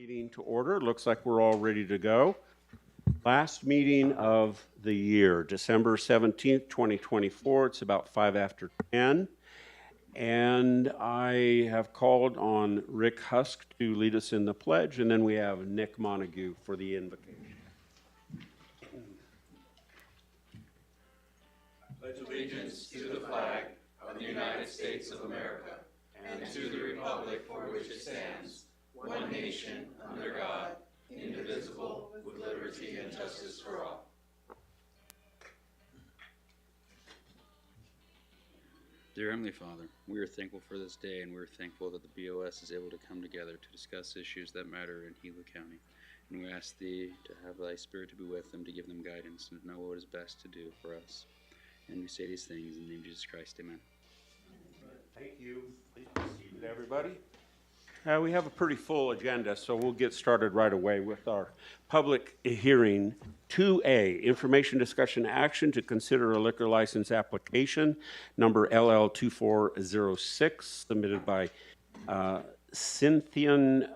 Meeting to order. Looks like we're all ready to go. Last meeting of the year, December 17th, 2024. It's about 5 after 10. And I have called on Rick Husk to lead us in the pledge, and then we have Nick Montague for the invocation. Pledge allegiance to the flag of the United States of America and to the republic for which it stands, one nation, under God, indivisible, with liberty and justice for all. Dear Heavenly Father, we are thankful for this day, and we are thankful that the BOS is able to come together to discuss issues that matter in Gila County. And we ask Thee to have Thy Spirit to be with them, to give them guidance, and to know what is best to do for us. And we say these things in the name of Jesus Christ. Amen. Thank you. Please be seated, everybody. We have a pretty full agenda, so we'll get started right away with our public hearing. 2A, information discussion action to consider a liquor license application, number LL2406, submitted by Cynthian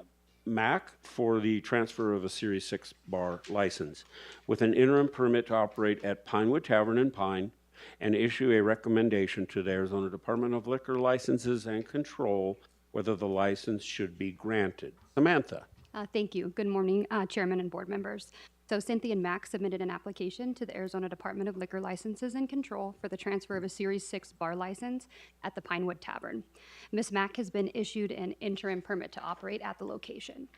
Mack for the transfer of a Series 6 bar license with an interim permit to operate at Pinewood Tavern in Pine, and issue a recommendation to the Arizona Department of Liquor Licenses and Control whether the license should be granted. Samantha. Thank you. Good morning, Chairman and board members. So Cynthia and Max submitted an application to the Arizona Department of Liquor Licenses and Control for the transfer of a Series 6 bar license at the Pinewood Tavern. Ms. Mack has been issued an interim permit to operate at the location.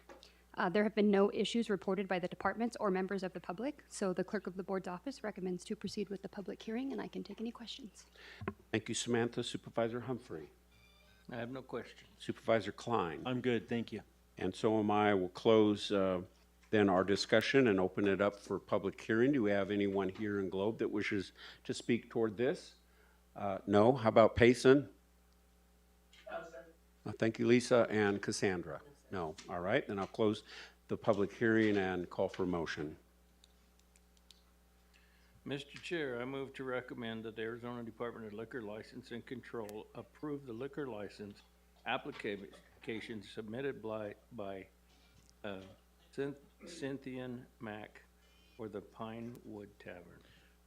There have been no issues reported by the departments or members of the public, so the clerk of the board's office recommends to proceed with the public hearing, and I can take any questions. Thank you, Samantha. Supervisor Humphrey. I have no questions. Supervisor Klein. I'm good, thank you. And so am I. We'll close then our discussion and open it up for public hearing. Do we have anyone here in Globe that wishes to speak toward this? No. How about Payson? No, sir. Thank you, Lisa. And Cassandra? No. All right. Then I'll close the public hearing and call for a motion. Mr. Chair, I move to recommend that the Arizona Department of Liquor License and Control approve the liquor license application submitted by Cynthian Mack for the Pinewood Tavern.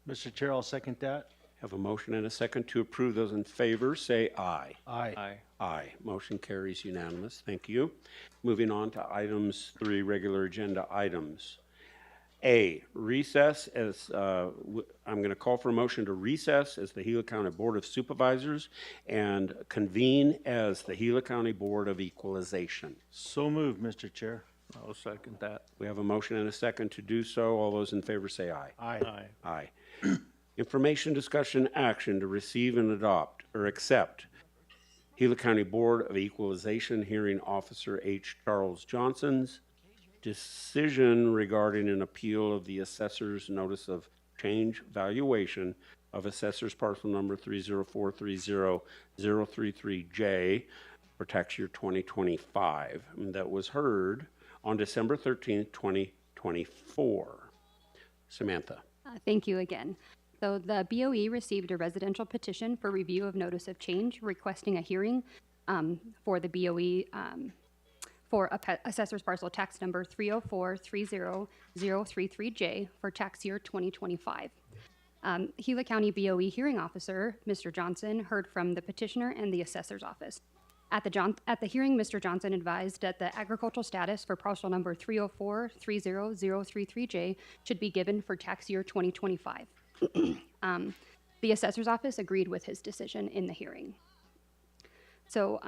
Mr. Chair, I'll second that. Have a motion and a second to approve. Those in favor say aye. Aye. Aye. Aye. Motion carries unanimous. Thank you. Moving on to items 3, regular agenda items. A, recess as, I'm going to call for a motion to recess as the Gila County Board of Supervisors and convene as the Gila County Board of Equalization. So moved, Mr. Chair. I'll second that. We have a motion and a second to do so. All those in favor say aye. Aye. Aye. Aye. Information, discussion, action to receive and adopt or accept Gila County Board of Equalization Hearing Officer H. Charles Johnson's decision regarding an appeal of the assessor's notice of change valuation of assessor's parcel number 30430-033J for tax year 2025 that was heard on December 13th, 2024. Samantha. Thank you again. So the BOE received a residential petition for review of notice of change requesting a hearing for the BOE for assessor's parcel tax number 30430-033J for tax year 2025. Gila County BOE hearing officer, Mr. Johnson, heard from the petitioner and the assessor's office. At the hearing, Mr. Johnson advised that the agricultural status for parcel number 30430-033J should be given for tax year 2025. The assessor's office agreed with his decision in the hearing. So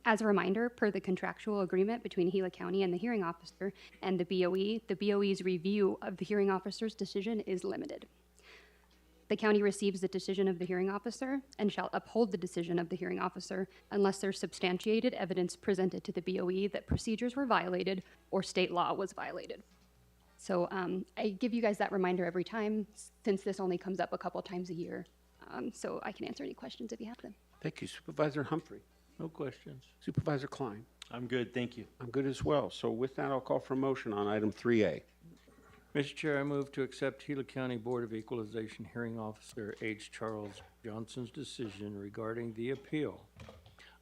as a reminder, per the contractual agreement between Gila County and the hearing officer and the BOE's review of the hearing officer's decision is limited. The county receives the decision of the hearing officer and shall uphold the decision of the hearing officer unless there's substantiated evidence presented to the BOE that procedures were violated or state law was violated. So I give you guys that reminder every time since this only comes up a couple times a year. So I can answer any questions if you have them. Thank you. Supervisor Humphrey. No questions. Supervisor Klein. I'm good, thank you. I'm good as well. So with that, I'll call for a motion on item 3A. Mr. Chair, I move to accept Gila County Board of Equalization Hearing Officer H. Charles Johnson's decision regarding the appeal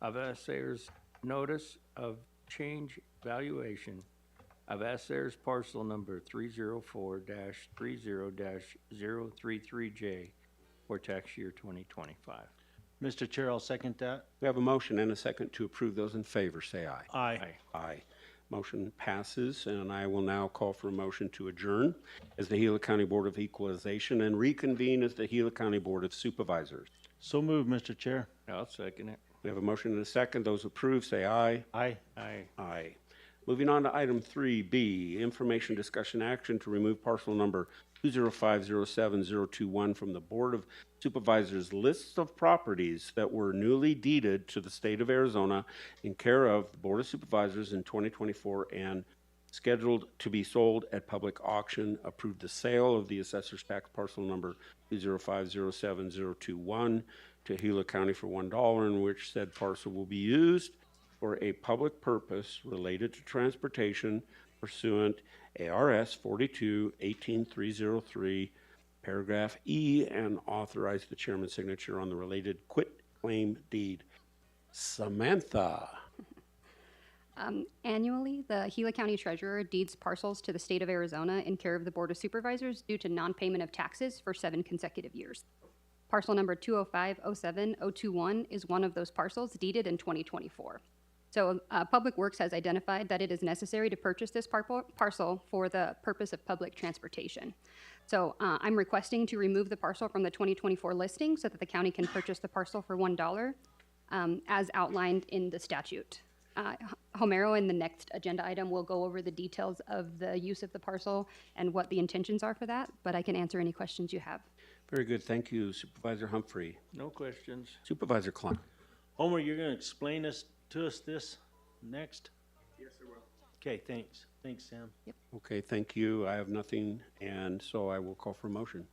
of assessor's notice of change valuation of Assay's parcel number 304-30-033J for tax year 2025. Mr. Chair, I'll second that. We have a motion and a second to approve. Those in favor, say aye. Aye. Aye. Motion passes, and I will now call for a motion to adjourn as the Gila County Board of Equalization and reconvene as the Gila County Board of Supervisors. So moved, Mr. Chair. I'll second it. We have a motion and a second. Those approve, say aye. Aye. Aye. Aye. Moving on to item 3B, information discussion action to remove parcel number 20507-021 from the Board of Supervisors lists of properties that were newly deeded to the state of Arizona in care of the Board of Supervisors in 2024 and scheduled to be sold at public auction. Approved the sale of the assessor's tax parcel number 20507-021 to Gila County for $1, in which said parcel will be used for a public purpose related to transportation pursuant ARS 42-18303, paragraph E, and authorize the chairman's signature on the related quitclaim deed. Samantha. Annually, the Gila County Treasurer deeds parcels to the state of Arizona in care of the Board of Supervisors due to non-payment of taxes for 7 consecutive years. Parcel number 20507-021 is one of those parcels deeded in 2024. So Public Works has identified that it is necessary to purchase this parcel for the purpose of public transportation. So I'm requesting to remove the parcel from the 2024 listing so that the county can purchase the parcel for $1 as outlined in the statute. Homero, in the next agenda item, will go over the details of the use of the parcel and what the intentions are for that, but I can answer any questions you have. Very good. Thank you, Supervisor Humphrey. No questions. Supervisor Klein. Homer, you're going to explain to us this next? Yes, I will. Okay, thanks. Thanks, Sam. Okay, thank you. I have nothing, and so I will call for a motion.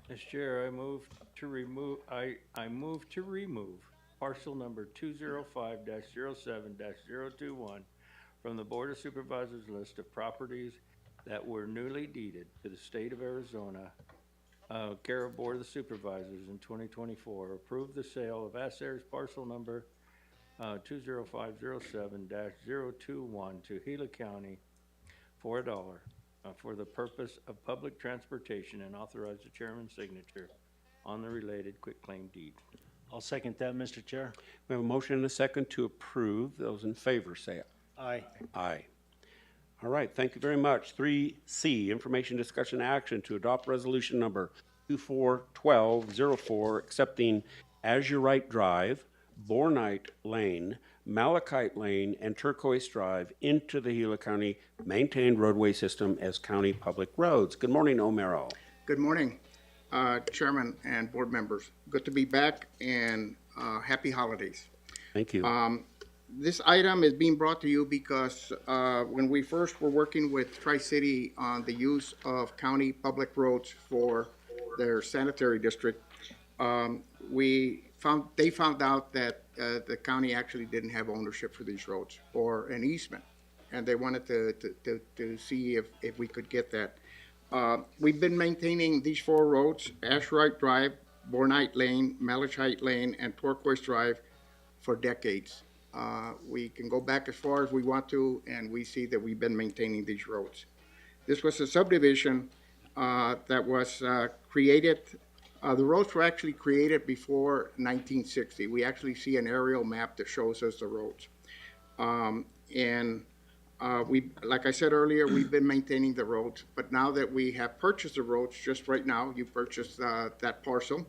Mr. Chair, I move to remove parcel number 205-07-021 from the Board of Supervisors list of properties that were newly deeded to the state of Arizona, care of Board of Supervisors in 2024. Approve the sale of Assay's parcel number 20507-021 to Gila County for $1 for the purpose of public transportation and authorize the chairman's signature on the related quitclaim deed. I'll second that, Mr. Chair. We have a motion and a second to approve. Those in favor say Aye. aye. All right, thank you very much. 3C, information discussion action to adopt resolution number 241204, accepting Azurite Drive, Bornite Lane, Malachite Lane, and Turquoise Drive into the Gila County maintained roadway system as county public roads. Good morning, Homero. Good morning, Chairman and board members. Good to be back, and happy holidays. Thank you. This item is being brought to you because when we first were working with Tri-City on the use of county public roads for their sanitary district, they found out that the county actually didn't have ownership for these roads or an easement, and they wanted to see if we could get that. We've been maintaining these 4 roads, Azurite Drive, Bornite Lane, Malachite Lane, and Turquoise Drive, for decades. We can go back as far as we want to, and we see that we've been maintaining these roads. This was a subdivision that was created. The roads were actually created before 1960. We actually see an aerial map that shows us the roads. Like I said earlier, we've been maintaining the roads, but now that we have purchased the roads, just right now, you purchased that parcel.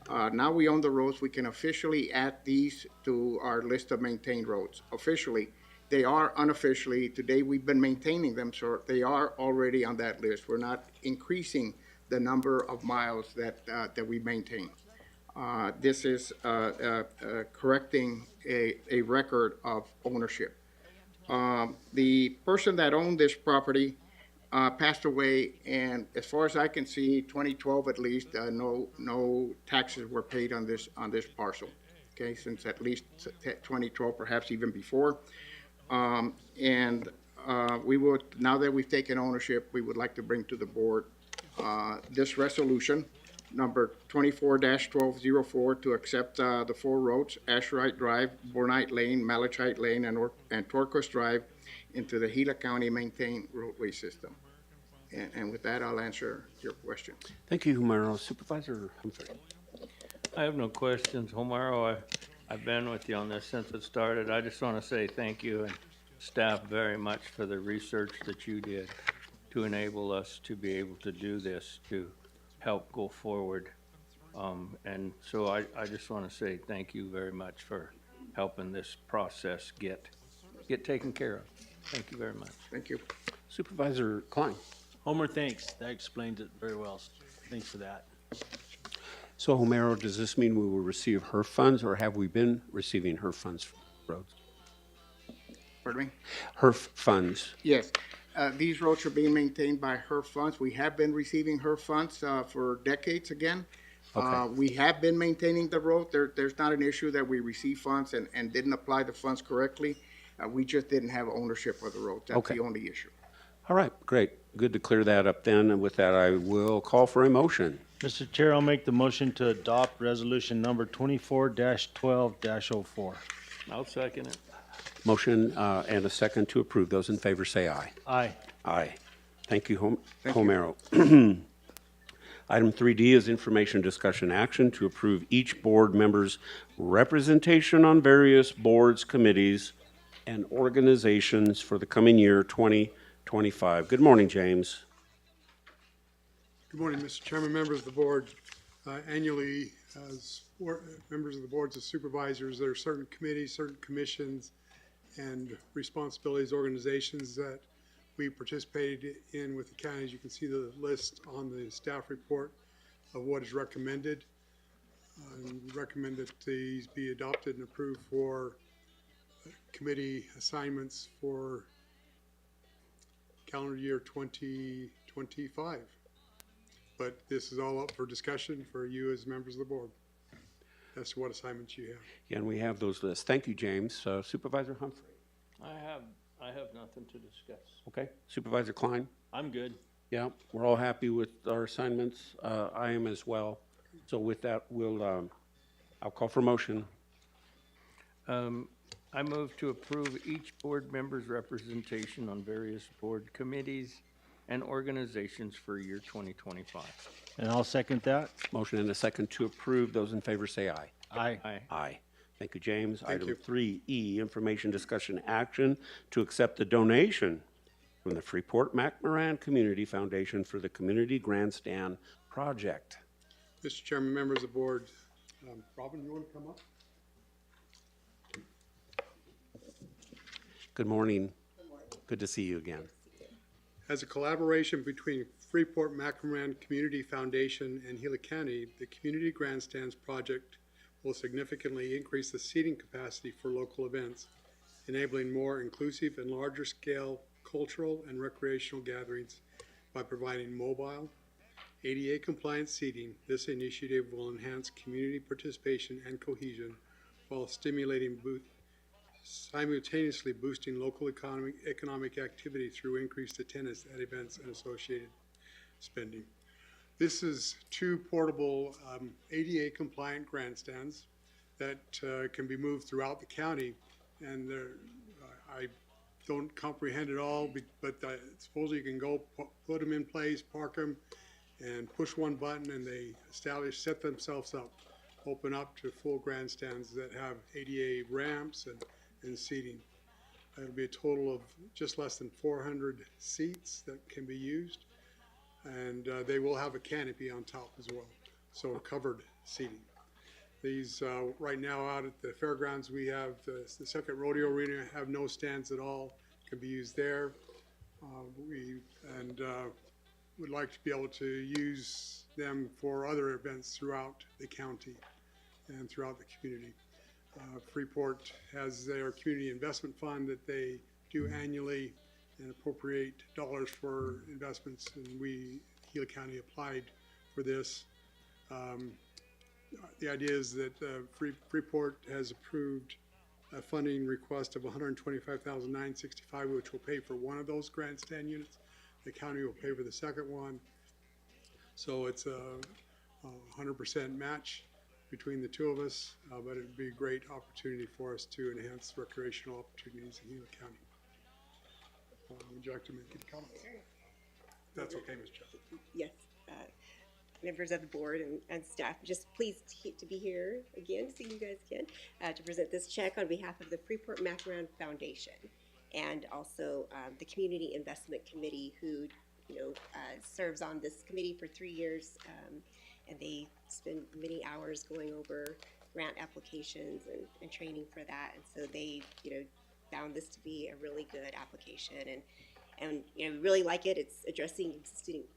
Now we own the roads, we can officially add these to our list of maintained roads. Officially, they are unofficially. Today we've been maintaining them, so they are already on that list. We're not increasing the number of miles that we maintain. This is correcting a record of ownership. The person that owned this property passed away, and as far as I can see, 2012 at least, no taxes were paid on this parcel. Okay, since at least 2012, perhaps even before. We would, now that we've taken ownership, we would like to bring to the board this resolution, number 24-1204, to accept the 4 roads, Azurite Drive, Bornite Lane, Malachite Lane, and Turquoise Drive, into the Gila County maintained roadway system. And with that, I'll answer your question. Thank you, Homero. Supervisor Humphrey. I have no questions. Homero, I've been with you on this since it started. I just want to say thank you and staff very much for the research that you did to enable us to be able to do this, to help go forward. And so I just want to say thank you very much for helping this process get taken care of. Thank you very much. Thank you. Supervisor Klein. Homer, thanks. That explained it very well. Thanks for that. So Homero, does this mean we will receive HERF funds, or have we been receiving HERF funds for roads? Pardon me? HERF funds. Yes. These roads are being maintained by HERF funds. We have been receiving HERF funds for decades again. Okay. We have been maintaining the road. There's not an issue that we receive funds and didn't apply the funds correctly. We just didn't have ownership of the road. That's Okay. the only issue. All right, great. Good to clear that up then. And with that, I will call for a motion. Mr. Chair, I'll make the motion to adopt resolution number 24-12-04. I'll second it. Motion and a second to approve. Those in favor say aye. Aye. Aye. Thank you, Thank you. Homero. Item 3D is information, discussion, action to approve each board member's representation on various boards, committees, and organizations for the coming year 2025. Good morning, James. Good morning, Mr. Chairman, members of the board. Annually, as members of the boards of supervisors, there are certain committees, certain commissions, and responsibilities, organizations that we participated in with the county. As you can see the list on the staff report of what is recommended. We recommend that these be adopted and approved for committee assignments for calendar year 2025. But this is all up for discussion for you as members of the board. That's what assignments you have. Yeah, and we have those lists. Thank you, James. Supervisor Humphrey. I have nothing to discuss. Okay. Supervisor Klein. I'm good. Yeah, we're all happy with our assignments. I am as well. So with that, I'll call for motion. I move to approve each board member's representation on various board committees and organizations for year 2025. And I'll second that. Motion and a second to approve. Those in favor say aye. Aye. Aye. Aye. Thank you, James. Thank Item you. 3E, information, discussion, action to accept the donation from the Freeport-McMoran Community Foundation for the Community Grandstand Project. Mr. Chairman, members of the board, Robin, you want to come up? Good morning. Good to see you again. As a collaboration between Freeport-McMoran Community Foundation and Gila County, the Community Grandstands Project will significantly increase the seating capacity for local events, enabling more inclusive and larger scale cultural and recreational gatherings by providing mobile, ADA compliant seating. This initiative will enhance community participation and cohesion while simultaneously boosting local economic activity through increased attendance at events and associated spending. This is two portable ADA compliant grandstands that can be moved throughout the county, and I don't comprehend it all, but I suppose you can go put them in place, park them, and push one button and they set themselves up, open up to full grandstands that have ADA ramps and seating. It'll be a total of just less than 400 seats that can be used, and they will have a canopy on top as well, so covered seating. These, right now out at the fairgrounds, we have the second rodeo arena, have no stands at all, can be used there. Would like to be able to use them for other events throughout the county and throughout the community. Freeport has their community investment fund that they do annually and appropriate dollars for investments, and Gila County applied for this. The idea is that Freeport has approved a funding request of $125,965, which will pay for one of those grandstand units. The county will pay for the second one. So it's a 100% match between the two of us, but it'd be a great opportunity for us to enhance recreational opportunities in Gila County. Would you like to make any comments? That's okay, Ms. Chubb. Yes, members of the board and staff, just pleased to be here again, to see you guys again, to present this check on behalf of the Freeport Macaron Foundation and also the Community Investment Committee, who serves on this committee for 3 years, and they spend many hours going over grant applications and training for that, and so they found this to be a really good application, and really like it. It's addressing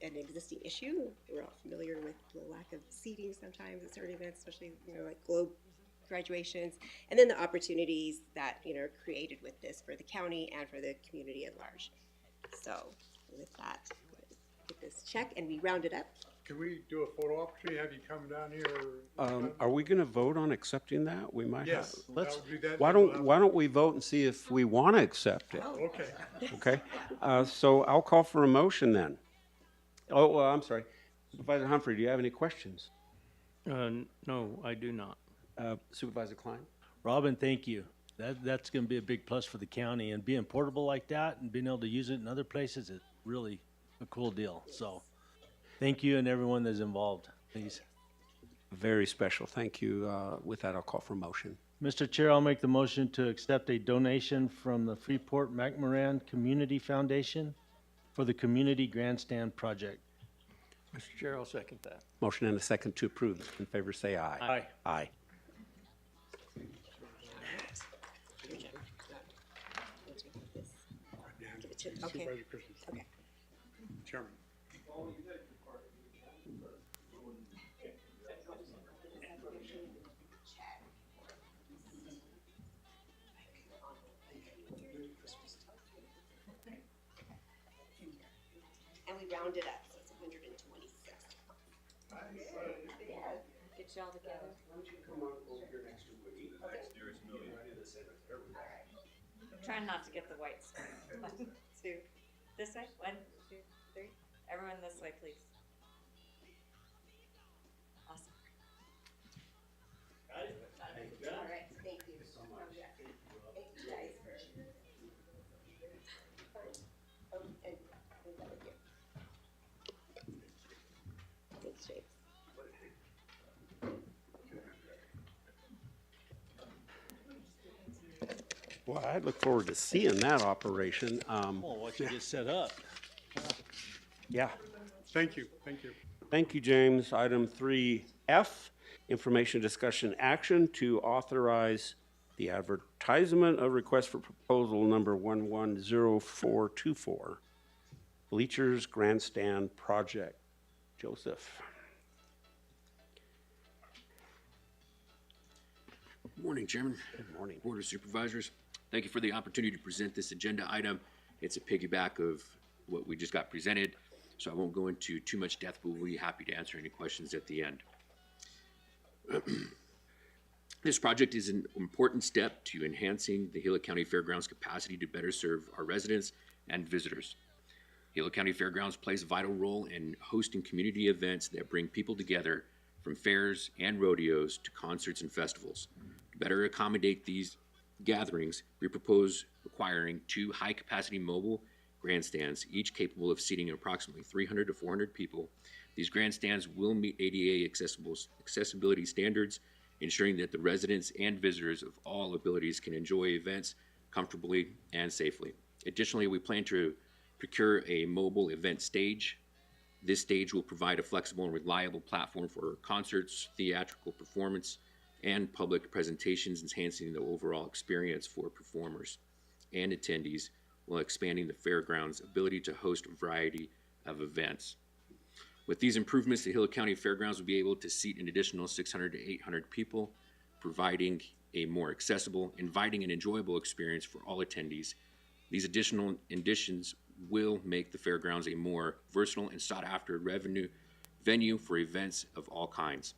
an existing issue. We're all familiar with the lack of seating sometimes at certain events, especially like Globe graduations, and then the opportunities that are created with this for the county and for the community at large. So with that, let's get this check and we round it up. Can we do a photo opportunity? Have you come down here? Are we going to vote on accepting that? We might have. Yes, Let's. that would do that. Why don't we vote and see if we want to accept it? Okay. Okay. So I'll call for a motion then. Oh, I'm sorry. Supervisor Humphrey, do you have any questions? No, I do not. Supervisor Klein? Robin, thank you. That's gonna be a big plus for the county, and being portable like that and being able to use it in other places is really a cool deal. So, thank you and everyone that's involved, please. Very special. Thank you. With that, I'll call for a motion. Mr. Chair, I'll make the motion to accept a donation from the Freeport McMoran Community Foundation for the Community Grandstand Project. Mr. Chair, I'll second that. Motion and a second to approve. Those in favor say aye. Aye. Aye. Okay. Supervisor Christensen. Okay. Chairman. And we round it up, so it's 126. Get y'all together. Try not to get the white screen. 1, 2, this way, 1, 2, 3. Everyone this way, please. Awesome. All right, thank you so much. Thank you guys for. Oh, and we'll go with you. Thanks, James. Well, I look forward to seeing that operation. Oh, what you just set up. Yeah. Thank you, thank you. Thank you, James. Item 3F, information discussion action to authorize the advertisement of request for proposal number 110424, Bleachers Grandstand Project. Joseph. Morning, Chairman. Good morning. Board of Supervisors. Thank you for the opportunity to present this agenda item. It's a piggyback of what we just got presented, so I won't go into too much depth, but we'll be happy to answer any questions at the end. This project is an important step to enhancing the Gila County Fairgrounds capacity to better serve our residents and visitors. Gila County Fairgrounds plays a vital role in hosting community events that bring people together, from fairs and rodeos to concerts and festivals. To better accommodate these gatherings, we propose acquiring 2 high-capacity mobile grandstands, each capable of seating approximately 300 to 400 people. These grandstands will meet ADA accessibility standards, ensuring that the residents and visitors of all abilities can enjoy events comfortably and safely. Additionally, we plan to procure a mobile event stage. This stage will provide a flexible and reliable platform for concerts, theatrical performance, and public presentations, enhancing the overall experience for performers and attendees while expanding the fairgrounds' ability to host a variety of events. With these improvements, the Gila County Fairgrounds will be able to seat an additional 600 to 800 people, providing a more accessible, inviting, and enjoyable experience for all attendees. These additional additions will make the fairgrounds a more versatile and sought-after venue for events of all kinds.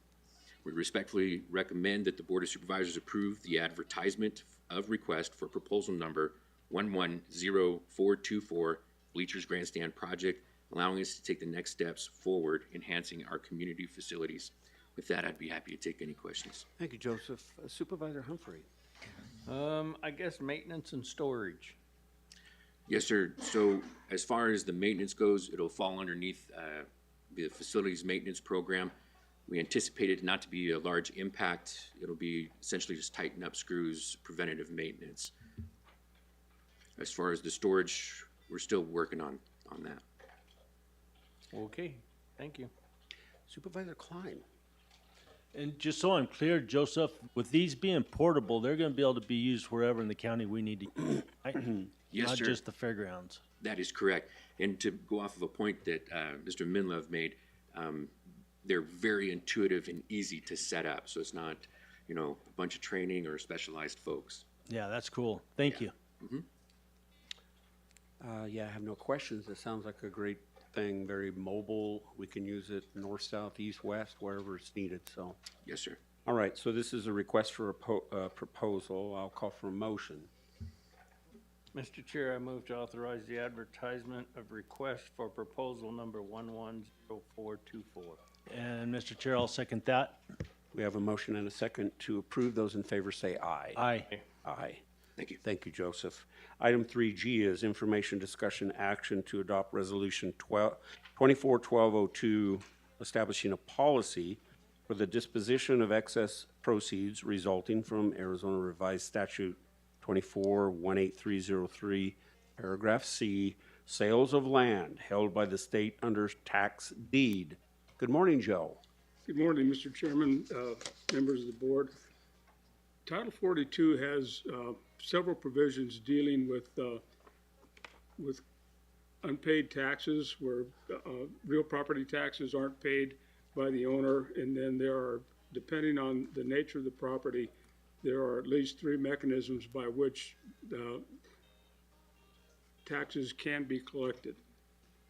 We respectfully recommend that the Board of Supervisors approve the advertisement of request for proposal number 110424, Bleachers Grandstand Project, allowing us to take the next steps forward, enhancing our community facilities. With that, I'd be happy to take any questions. Thank you, Joseph. Supervisor Humphrey. I guess maintenance and storage. Yes, sir. So as far as the maintenance goes, it'll fall underneath the facilities maintenance program. We anticipate it not to be a large impact. It'll be essentially just tighten up screws, preventative maintenance. As far as the storage, we're still working on that. Okay, thank you. Supervisor Klein. And just so I'm clear, Joseph, with these being portable, they're gonna be able to be used wherever in the county we need to, right? Yes, Not sir. just the fairgrounds. That is correct. And to go off of a point that Mr. Minlove made, they're very intuitive and easy to set up. So it's not, a bunch of training or specialized folks. Yeah, that's cool. Thank you. Yeah, I have no questions. It sounds like a great thing, very mobile. We can use it north, south, east, west, wherever it's needed, so. Yes, sir. All right, so this is a request for a proposal. I'll call for a motion. Mr. Chair, I move to authorize the advertisement of request for proposal number 110424. And Mr. Chair, I'll second that. We have a motion and a second to approve. Those in favor say aye. Aye. Aye. Thank you. Thank you, Joseph. Item 3G is information, discussion, action to adopt Resolution 24-1202, establishing a policy for the disposition of excess proceeds resulting from Arizona Revised Statute 24-18303, paragraph C, sales of land held by the state under tax deed. Good morning, Joe. Good morning, Mr. Chairman, members of the board. Title 42 has several provisions dealing with unpaid taxes where real property taxes aren't paid by the owner, and then there are, depending on the nature of the property, there are at least 3 mechanisms by which taxes can be collected.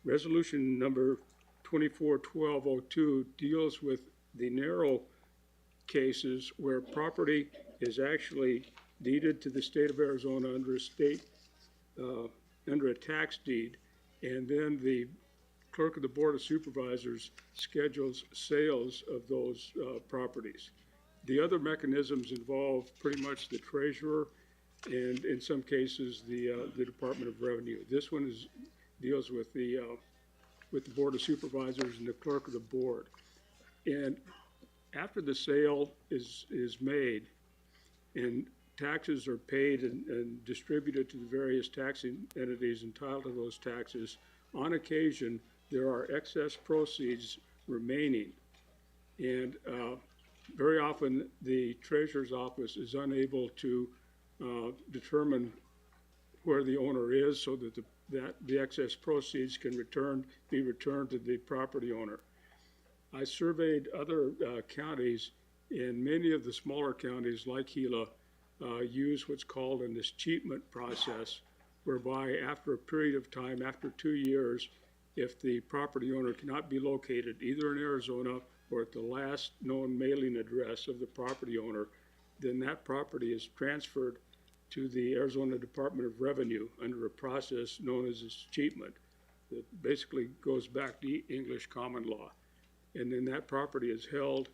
Resolution number 24-1202 deals with the narrow cases where property is actually deeded to the state of Arizona under a tax deed, and then the clerk of the Board of Supervisors schedules sales of those properties. The other mechanisms involve pretty much the treasurer and in some cases the Department of Revenue. This one deals with the Board of Supervisors and the clerk of the board. And after the sale is made and taxes are paid and distributed to the various taxing entities entitled to those taxes, on occasion there are excess proceeds remaining. And very often the treasurer's office is unable to determine where the owner is so that the excess proceeds can be returned to the property owner. I surveyed other counties, and many of the smaller counties like Gila use what's called an escheatment process, whereby after a period of time, after 2 years, if the property owner cannot be located either in Arizona or at the last known mailing address of the property owner, then that property is transferred to the Arizona Department of Revenue under a process known as escheatment that basically goes back to English common law. And then that property is held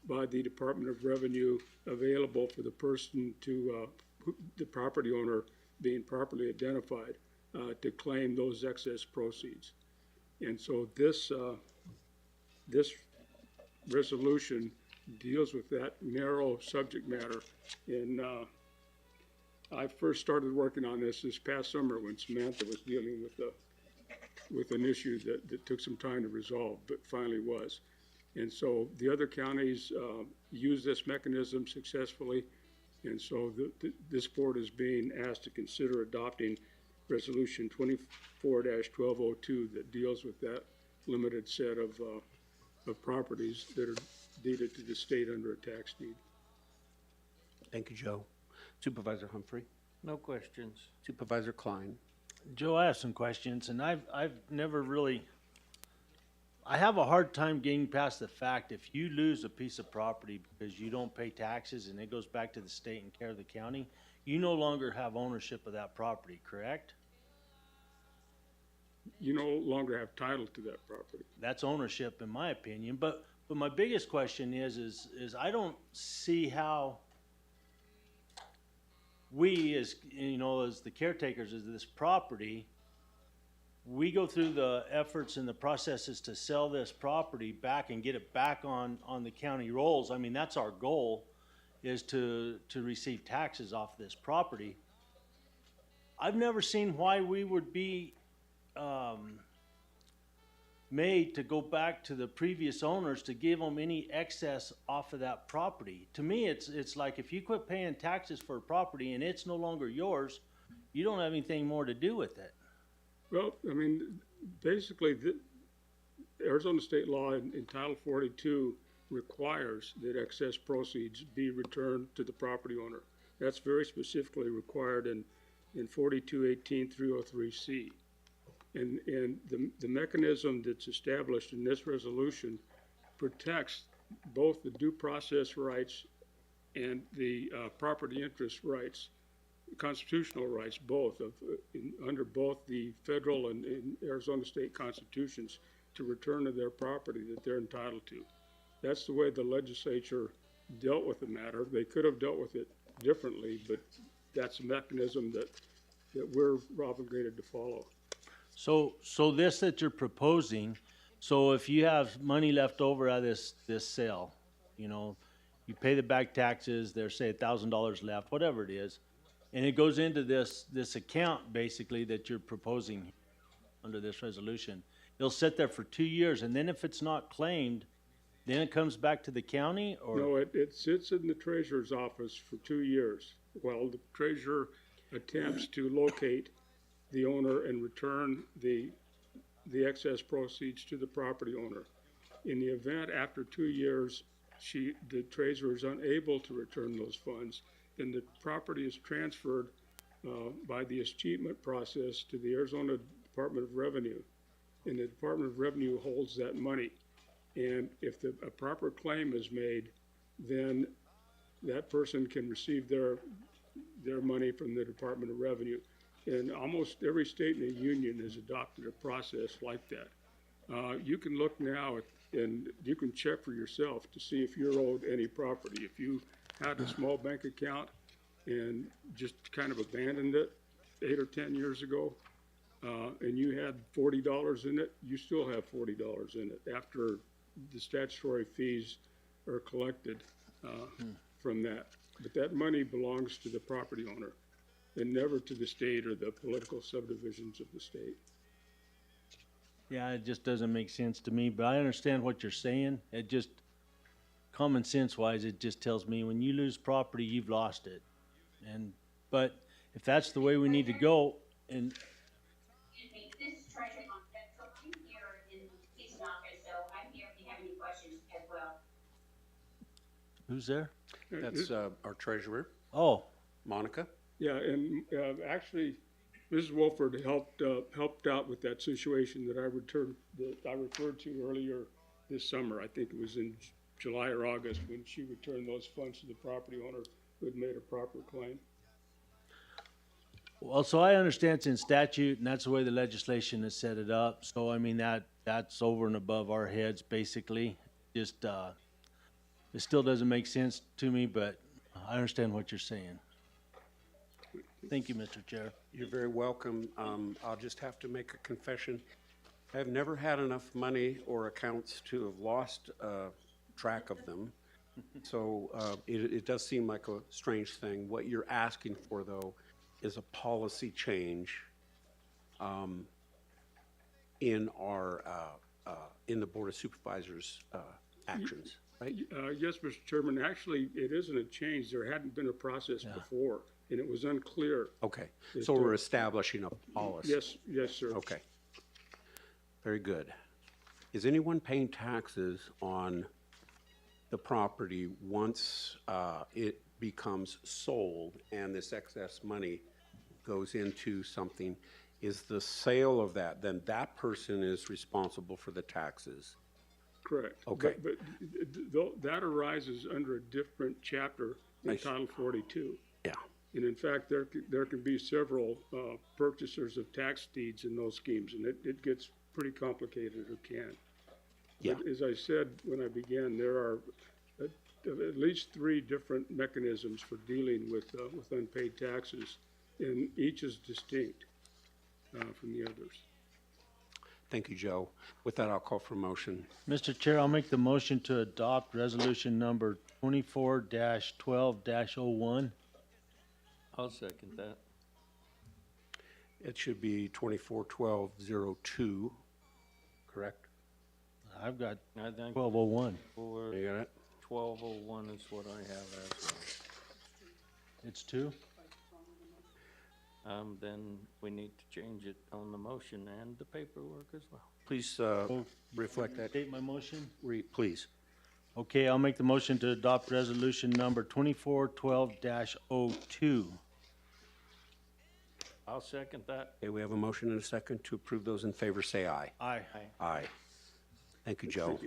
by the Department of Revenue, available for the person the property owner being properly identified, to claim those excess proceeds. And so this resolution deals with that narrow subject matter. And I first started working on this past summer when Samantha was dealing with an issue that took some time to resolve, but finally was. And so the other counties use this mechanism successfully. And so this board is being asked to consider adopting Resolution 24-1202 that deals with that limited set of properties that are deeded to the state under a tax deed. Thank you, Joe. Supervisor Humphrey. No questions. Supervisor Klein. Joe, I have some questions, and I've never really, I have a hard time getting past the fact if you lose a piece of property because you don't pay taxes and it goes back to the state and care of the county, you no longer have ownership of that property, correct? You no longer have title to that property. That's ownership in my opinion, but my biggest question is I don't see how we as, you know, as the caretakers of this property, we go through the efforts and the processes to sell this property back and get it back on the county rolls. I mean, that's our goal, is to receive taxes off this property. I've never seen why we would be, made to go back to the previous owners to give them any excess off of that property. To me, it's like if you quit paying taxes for a property and it's no longer yours, you don't have anything more to do with it. Well, I mean, basically, the Arizona state law in Title 42 requires that excess proceeds be returned to the property owner. That's very specifically required in 4218-303C. And the mechanism that's established in this resolution protects both the due process rights and the property interest rights, constitutional rights, both under both the federal and Arizona state constitutions, to return to their property that they're entitled to. That's the way the legislature dealt with the matter. They could have dealt with it differently, but that's a mechanism that we're obligated to follow. So this that you're proposing, so if you have money left over out of this sale, you know, you pay the back taxes, there's say $1,000 left, whatever it is, and it goes into this account basically that you're proposing under this resolution. It'll sit there for 2 years, and then if it's not claimed, then it comes back to the county, or? No, it sits in the treasurer's office for 2 years while the treasurer attempts to locate the owner and return the excess proceeds to the property owner. In the event after 2 years, the treasurer is unable to return those funds, then the property is transferred by the escheatment process to the Arizona Department of Revenue. And the Department of Revenue holds that money. And if a proper claim is made, then that person can receive their money from the Department of Revenue. And almost every state in the union has adopted a process like that. You can look now and you can check for yourself to see if you're owed any property. If you had a small bank account and just kind of abandoned it 8 or 10 years ago, and you had $40 in it, you still have $40 in it after the statutory fees are collected from that. But that money belongs to the property owner and never to the state or the political subdivisions of the state. Yeah, it just doesn't make sense to me, but I understand what you're saying. It just, common sense wise, it just tells me when you lose property, you've lost it. But if that's the way we need to go, and Excuse me, this is Treasurer Monica, so I'm here in Houston office, so I'm here if you have any questions as well. who's there? That's our treasurer, Oh, Monica. Yeah, and actually, Mrs. Wolford helped out with that situation that I referred to earlier this summer. I think it was in July or August when she returned those funds to the property owner who had made a proper claim. well, so I understand it's in statute, and that's the way the legislation has set it up. So, I mean, that's over and above our heads, basically. Just, it still doesn't make sense to me, but I understand what you're saying. Thank you, Mr. Chair. You're very welcome. I'll just have to make a confession. I've never had enough money or accounts to have lost track of them. So it does seem like a strange thing. What you're asking for, though, is a policy change in the Board of Supervisors actions, right? Yes, Mr. Chairman, actually, it isn't a change. There hadn't been a process before, and it was unclear. Okay, so we're establishing a policy. Yes, sir. Okay. Very good. Is anyone paying taxes on the property once it becomes sold and this excess money goes into something? Is the sale of that, then that person is responsible for the taxes? Correct. Okay. But that arises under a different chapter in Title 42. Yeah. And in fact, there can be several purchasers of tax deeds in those schemes, and it gets pretty complicated, or can. Yeah. But as I said when I began, there are at least 3 different mechanisms for dealing with unpaid taxes, and each is distinct from the others. Thank you, Joe. With that, I'll call for a motion. Mr. Chair, I'll make the motion to adopt resolution number 24-12-01. I'll second that. It should be 241202, correct? I've got I think 1201. for You got it? 1201 is what I have as It's 2? well. Then we need to change it on the motion and the paperwork as well. Please reflect that. State my motion. Please. Okay, I'll make the motion to adopt resolution number 2412-02. I'll second that. Okay, we have a motion and a second to approve. Those in favor say aye. Aye. Aye. Thank you, Joe.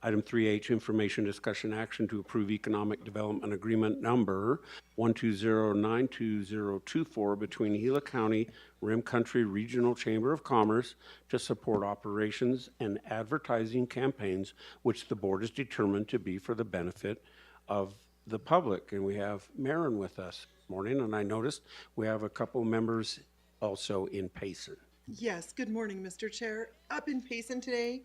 Item 3H, information, discussion, action to approve economic development agreement number 120922024 between Gila County Rim Country Regional Chamber of Commerce to support operations and advertising campaigns which the board is determined to be for the benefit of the public. And we have Maren with us this morning, and I noticed we have a couple members also in Payson. Yes, good morning, Mr. Chair. Up in Payson today,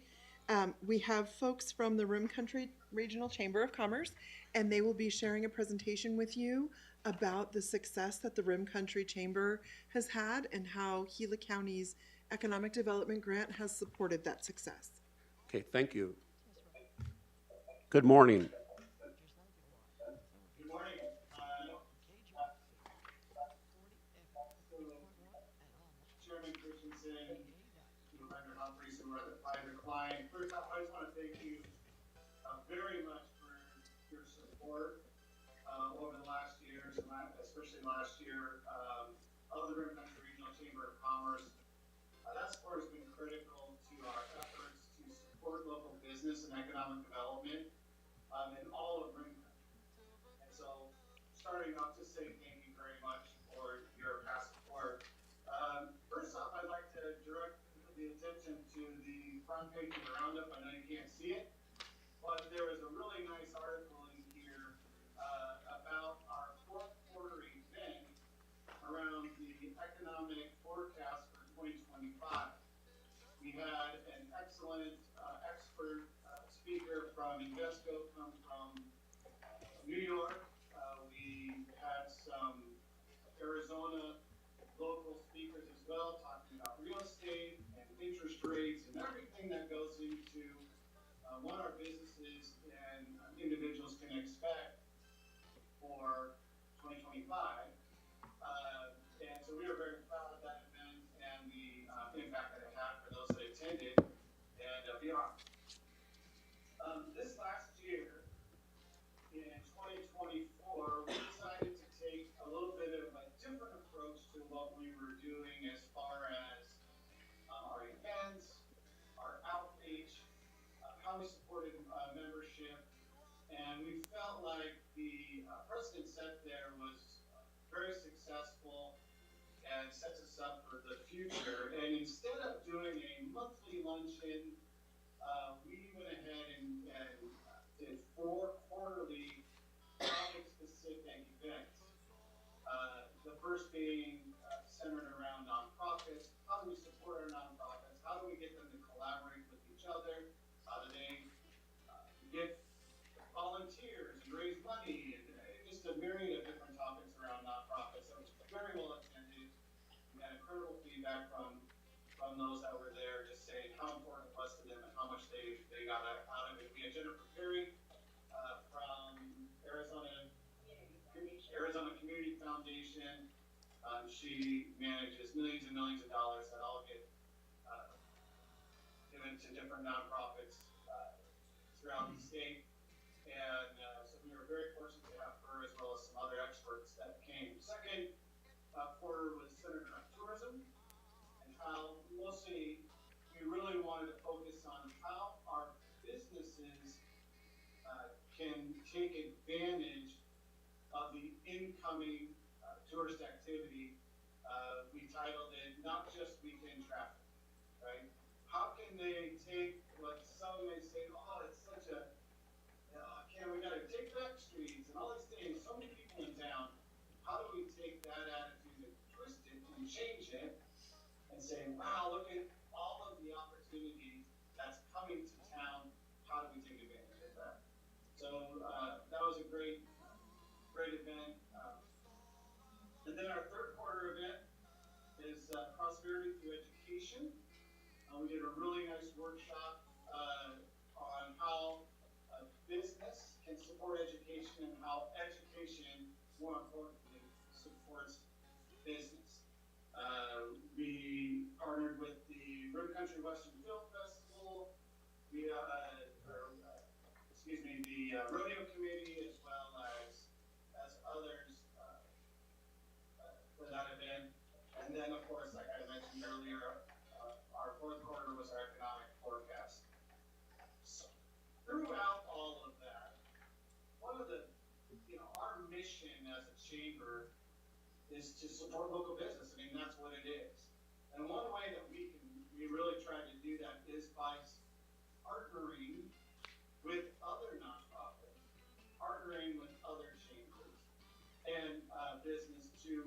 we have folks from the Rim Country Regional Chamber of Commerce, and they will be sharing a presentation with you about the success that the Rim Country Chamber has had and how Gila County's Economic Development Grant has supported that success. Okay, thank you. Good morning. Good morning. Chairman Christensen, Supervisor Humphreys, and the client. First off, I just want to thank you very much for your support over the last years, especially last year, of the Rim Country Regional Chamber of Commerce. That support has been critical to our efforts to support local business and economic development in all of Rim Country. And so, starting off, just say thank you very much for your past support. First off, I'd like to direct the attention to the front page of the roundup. I know you can't see it, but there was a really nice article in here about our fourth quarter event around the economic forecast for 2025. We had an excellent expert speaker from Invesco come from New York. We had some Arizona local speakers as well, talking about real estate and interest rates and everything that goes into what our businesses and individuals can expect for 2025. And so we were very proud of that event and the impact that it had for those that attended and beyond. This last year, in 2024, we decided to take a little bit of a different approach to what we were doing as far as our events, our outreach, how we supported membership, and we felt like the precedent set there was very successful and sets us up for the future. And instead of doing a monthly luncheon, we went ahead and did 4 quarterly topic-specific events. The first being centered around nonprofits. How do we support our nonprofits? How do we get them to collaborate with each other? How do they get volunteers and raise money? And just a myriad of different topics around nonprofits. That was very well attended. We had incredible feedback from those that were there, just saying how important it was to them and how much they got out of it. We had Jennifer Perry from Arizona Community Foundation. She manages millions and millions of dollars that all get given to different nonprofits throughout the state. And so we were very fortunate to have her as well as some other experts that came. Second quarter was centered around tourism and how mostly we really wanted to focus on how our businesses can take advantage of the incoming tourist activity. We titled it Not Just Weekend Traffic, right? How can they take what some may say, oh, it's such a, I can't man, we gotta take back streets and all these things, so many people in town. How do we take that attitude and twist it and change it and say, wow, look at all of the opportunity that's coming to town. How do we take advantage of that? So that was a great event. And then our third quarter event is prosperity through education. We did a really nice workshop on how business can support education and how education, more importantly, supports business. We partnered with the Rim Country Western Film Festival, the rodeo committee, as well as others for that event. And then, of course, like I mentioned earlier, our fourth quarter was our economic forecast. So, throughout all of that, one of the, our mission as a chamber is to support local business. I mean, that's what it is. And one way that we really try to do that is by partnering with other nonprofits, partnering with other chambers and business to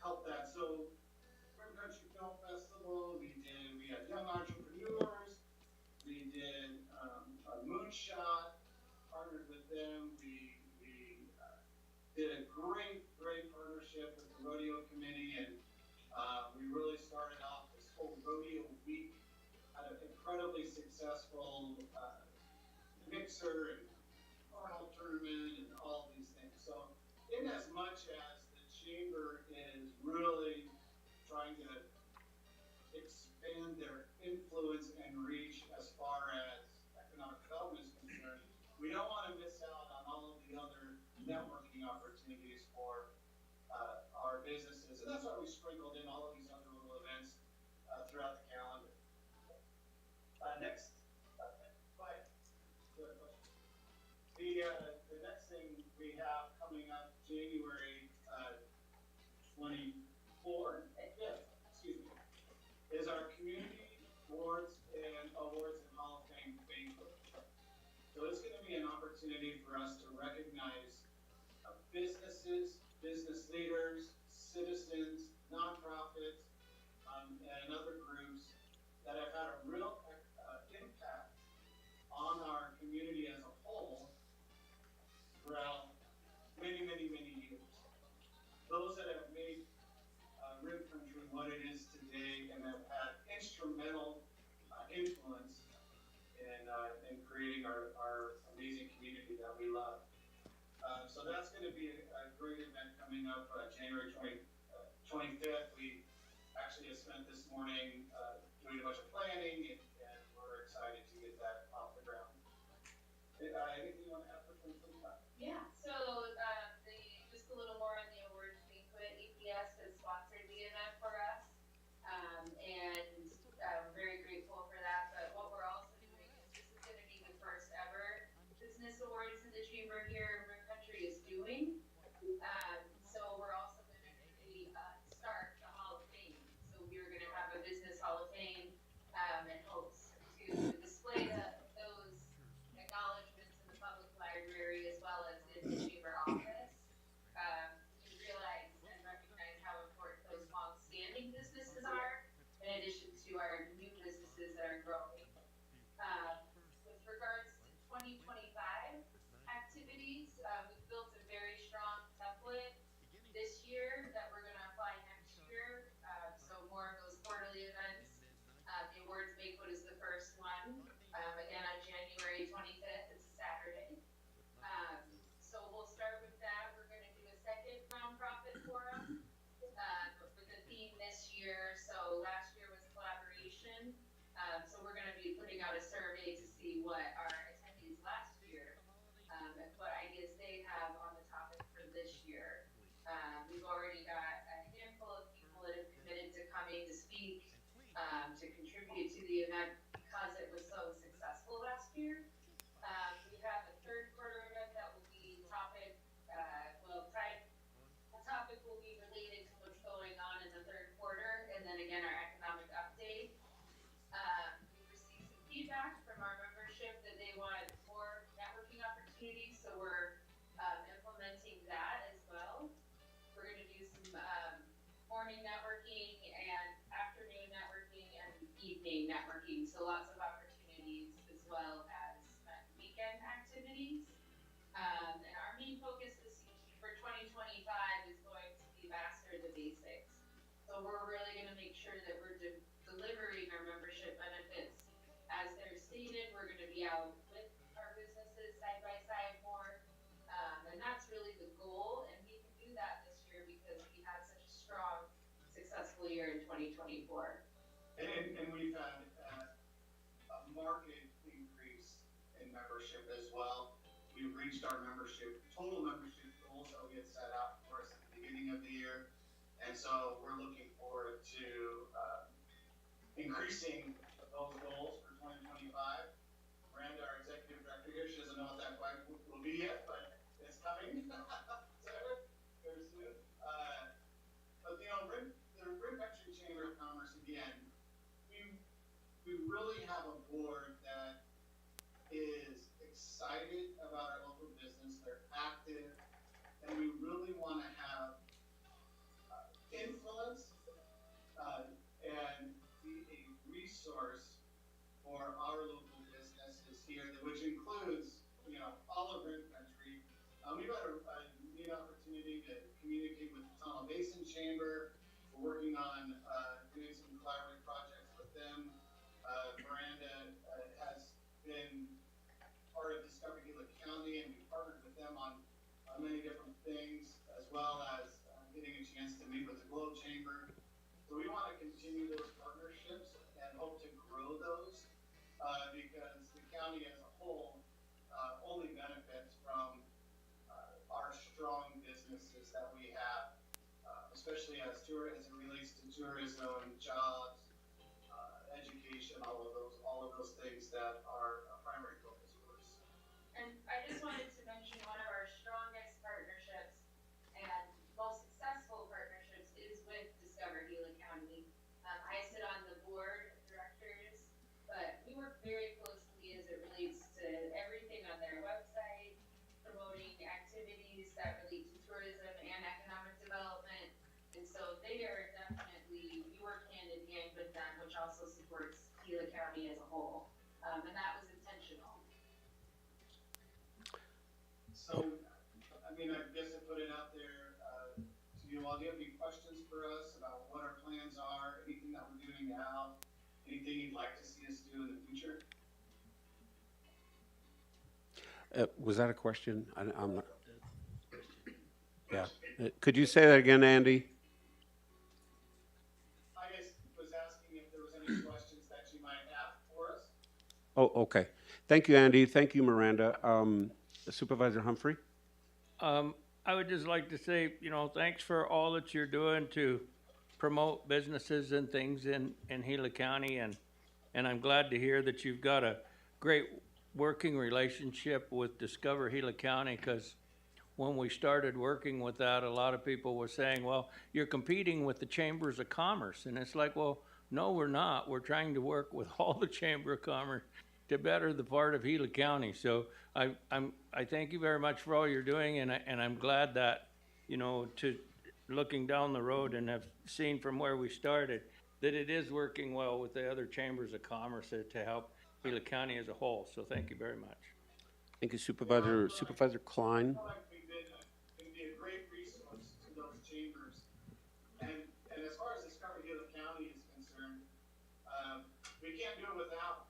help that. So, Rim Country Film Festival, we had young entrepreneurs, we did a moonshot, partnered with them. We did a great partnership with the rodeo committee, and we really started off this whole rodeo week, had an incredibly successful mixer and carnival tournament and all these things. So in as much as the chamber is really trying to expand their influence and reach as far as economic development is concerned, we don't want to miss out on all of the other networking opportunities for our businesses. And that's why we sprinkled in all of these other little events throughout the calendar. Next. Quiet. Good question. The next thing we have coming up January 24th, is our community awards and Hall of Fame banquet. So it's going to be an opportunity for us to recognize businesses, business leaders, citizens, nonprofits, and other groups that have had a real impact on our community as a whole throughout many years. Those that have made Rim Country what it is today and have had instrumental influence in creating our amazing community that we love. So that's going to be a great event coming up January 25th. We actually have spent this morning doing a bunch of planning, and we're excited to get that off the ground. Anything you want to add for 2025? Yeah, so just a little more on the awards banquet. EPS has sponsored the event for us, and we're very grateful for that. But what we're also doing is this is going to be the first ever business awards that the chamber here in Rim Country is doing. So we're also going to start the Hall of Fame. So we're going to have a business Hall of Fame and hopes to display those acknowledgements in the public library as well as in the chamber office. We realize and recognize how important those long-standing businesses are, in addition to our new businesses that are growing. With regards to 2025 activities, we've built a very strong template this year that we're going to apply next year. So more of those quarterly events. The awards banquet is the first one. Again on January 25th, it's a Saturday. So we'll start with that. We're going to do a second nonprofit forum with the theme this year. So last year was collaboration. So we're going to be putting out a survey to see what our attendees last year and what ideas they have on the topic for this year. We've already got a handful of people that have committed to coming to speak, to contribute to the event because it was so successful last year. We have a third quarter event that will be the topic will be related to what's going on in the third quarter, and then again our economic update. We received some feedback from our membership that they want more networking opportunities focus for 2025 is going to be master the basics. So we're really going to make sure that we're delivering our membership benefits as they're stated. We're going to be out with our businesses side by side more. And that's really the goal. And we can do that this year because we had such a strong, successful year in 2024. And we've had a market increase in membership as well. We've reached our total membership goals that we had set out for us at the beginning of the year. And so we're looking forward to increasing those goals for 2025. Miranda, our executive director here, she doesn't know what that quite will be yet, but it's coming. Very soon. But the Rim Country Chamber of Commerce, again, we really have a board that is excited about our local business. They're active, and we really want to have influence and be a resource for our local businesses here, which includes, all of Rim Country. We've had a neat opportunity to communicate with the Tunnel Basin Chamber. We're working on doing some collaborative projects with them. Miranda has been part of Discover Gila County, and we partnered with them on many different things, as well as getting a chance to meet with the Globe Chamber. So we want to continue those partnerships and hope to grow those because the county as a whole only benefits from our strong businesses that we have, especially as it relates to tourism, jobs, education, all of those things that are a primary focus for us. And I just wanted to mention one of our strongest partnerships and most successful partnerships is with Discover Gila County. I sit on the board of directors, but we work very closely as it relates to everything on their website, promoting activities that relate to tourism and economic development. And so they are definitely, we work hand in hand with them, which also supports Gila County as a whole. And that was intentional. So, I guess I put it out there to you all. Do you have any questions for us about what our plans are, anything that we're doing now, anything you'd like to see us do in the future? Was that a question? I'm not. Yeah. Could you say that again, Andy? I just was asking if there was any questions that you might have for us. Oh, okay. Thank you, Andy. Thank you, Miranda. Supervisor Humphrey? I would just like to say, thanks for all that you're doing to promote businesses and things in Gila County. And I'm glad to hear that you've got a great working relationship with Discover Gila County, because when we started working with that, a lot of people were saying, well, you're competing with the chambers of commerce. And it's like, well, no, we're not. We're trying to work with all the chamber of commerce to better the part of Gila County. So I thank you very much for all you're doing, and I'm glad that, to looking down the road and have seen from where we started, that it is working well with the other chambers of commerce to help Gila County as a whole. So thank you very much. Thank you, Supervisor Klein. We've been be a great resource to those chambers. And as far as Discover Gila County is concerned, we can't do it without,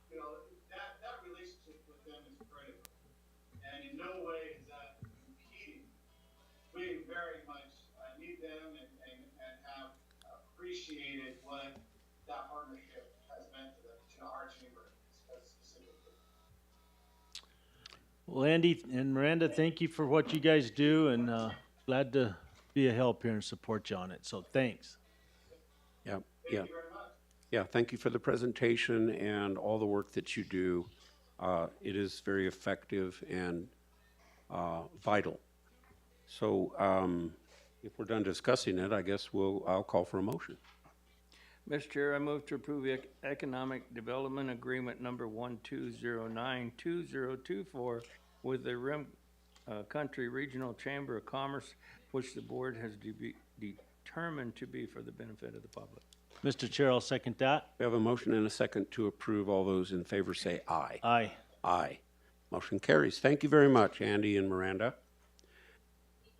that relationship with them is critical. And in no way is that competing. We very much need them and have appreciated what that partnership has meant to our chamber specifically. Well, Andy and Miranda, thank you for what you guys do, and glad to be a help here and support you on it. So thanks. Yeah. Thank you very much. Yeah, thank you for the presentation and all the work that you do. It is very effective and vital. So if we're done discussing it, I guess I'll call for a motion. Mr. Chair, I move to approve Economic Development Agreement number 1209-2024 with the Rim Country Regional Chamber of Commerce, which the board has determined to be for the benefit of the public. Mr. Chair, I'll second that. We have a motion and a second to approve. All those in favor say aye. Aye. Aye. Motion carries. Thank you very much, Andy and Miranda.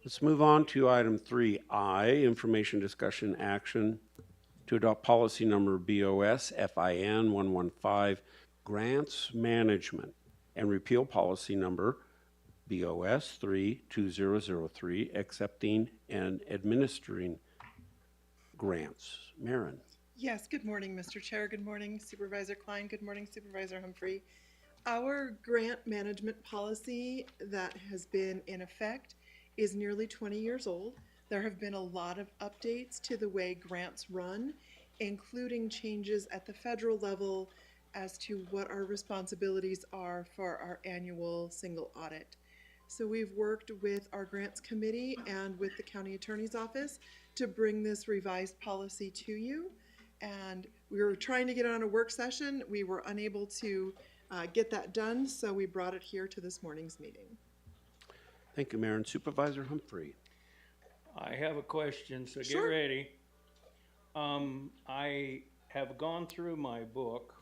Let's move on to item 3I, information discussion action to adopt policy number BOS FIN 115, grants management, and repeal policy number BOS 32003, accepting and administering grants. Maren. Yes, good morning, Mr. Chair. Good morning, Supervisor Klein. Good morning, Supervisor Humphrey. Our grant management policy that has been in effect is nearly 20 years old. There have been a lot of updates to the way grants run, including changes at the federal level as to what our responsibilities are for our annual single audit. So we've worked with our grants committee and with the county attorney's office to bring this revised policy to you. And we were trying to get it on a work session. We were unable to get that done, so we brought it here to this morning's meeting. Thank you, Maren. Supervisor Humphrey. I have a question, so Sure. get ready. I have gone through my book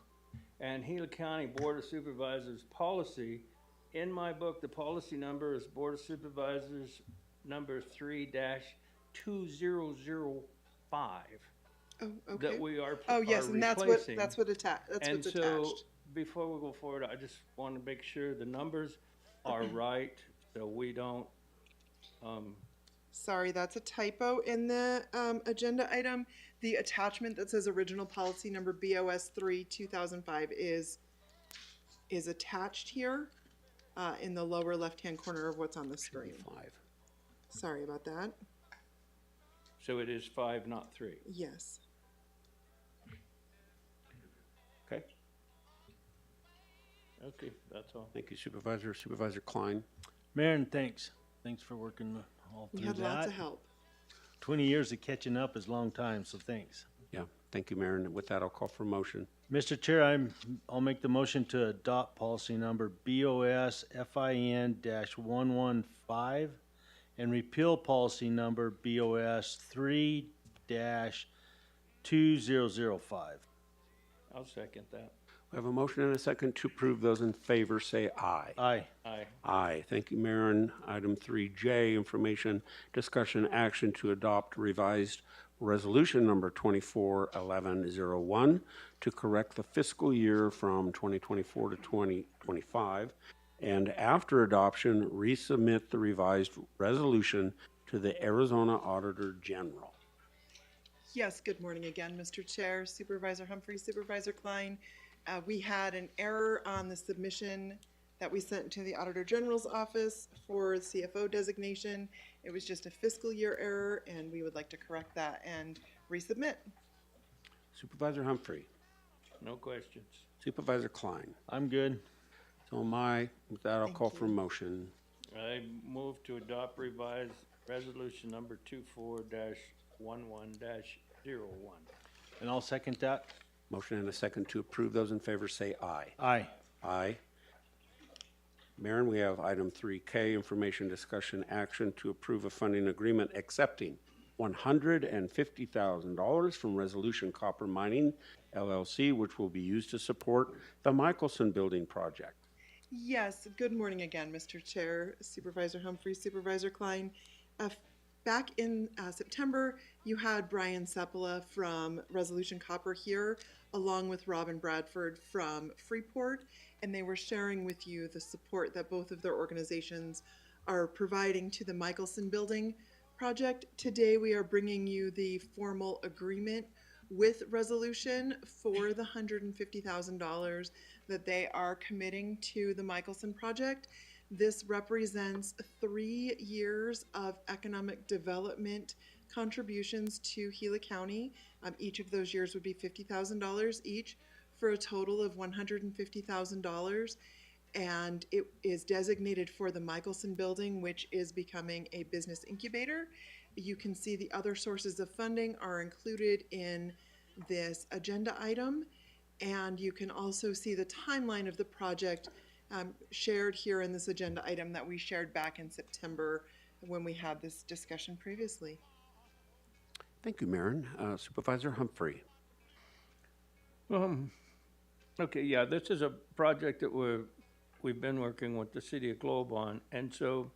and Gila County Board of Supervisors policy. In my book, the policy number is Board of Supervisors number 3-2005. Oh, okay. That we are Oh, yes, are and replacing. that's what's attached. Before we go forward, I just want to make sure the numbers are right, so we don't, Sorry, that's a typo in the agenda item. The attachment that says original policy number BOS 3-2005 is attached here in the lower left-hand corner of what's on the screen. 5. Sorry about that. so it is 5, not 3. Yes. Okay. Okay, that's all. Thank you, Supervisor. Supervisor Klein. Maren, thanks. Thanks for working all We through had that. lots of help. 20 years of catching up is a long time, so thanks. Yeah, thank you, Maren. With that, I'll call for a motion. Mr. Chair, I'll make the motion to adopt policy number BOS FIN-115 and repeal policy number BOS 3-2005. I'll second that. We have a motion and a second to approve. Those in favor say aye. Aye. Aye. Aye. Thank you, Maren. Item 3J, information, discussion, action to adopt revised resolution number 241101 to correct the fiscal year from 2024 to 2025, and after adoption, resubmit the revised resolution to the Arizona Auditor General. Yes, good morning again, Mr. Chair, Supervisor Humphrey, Supervisor Klein. We had an error on the submission that we sent to the Auditor General's office for CFO designation. It was just a fiscal year error, and we would like to correct that and resubmit. Supervisor Humphrey. No questions. Supervisor Klein. I'm good. So am I. With that, I'll Thank call for a you. motion. I move to adopt revised resolution number 24-11-01. And I'll second that. Motion and a second to approve. Those in favor say aye. Aye. Aye. Maren, we have item 3K, information, discussion, action to approve a funding agreement accepting $150,000 from Resolution Copper Mining LLC, which will be used to support the Michelson Building project. Yes, good morning again, Mr. Chair, Supervisor Humphrey, Supervisor Klein. Back in September, you had Brian Seppala from Resolution Copper here, along with Robin Bradford from Freeport, and they were sharing with you the support that both of their organizations are providing to the Michelson Building project. Today, we are bringing you the formal agreement with Resolution for the $150,000 that they are committing to the Michelson project. This represents 3 years of economic development contributions to Gila County. Each of those years would be $50,000 each, for a total of $150,000. And it is designated for the Michelson Building, which is becoming a business incubator. You can see the other sources of funding are included in this agenda item. And you can also see the timeline of the project shared here in this agenda item that we shared back in September when we had this discussion previously. Thank you, Maren. Supervisor Humphrey. Okay, yeah, this is a project that we've been working with the City of Globe on, and so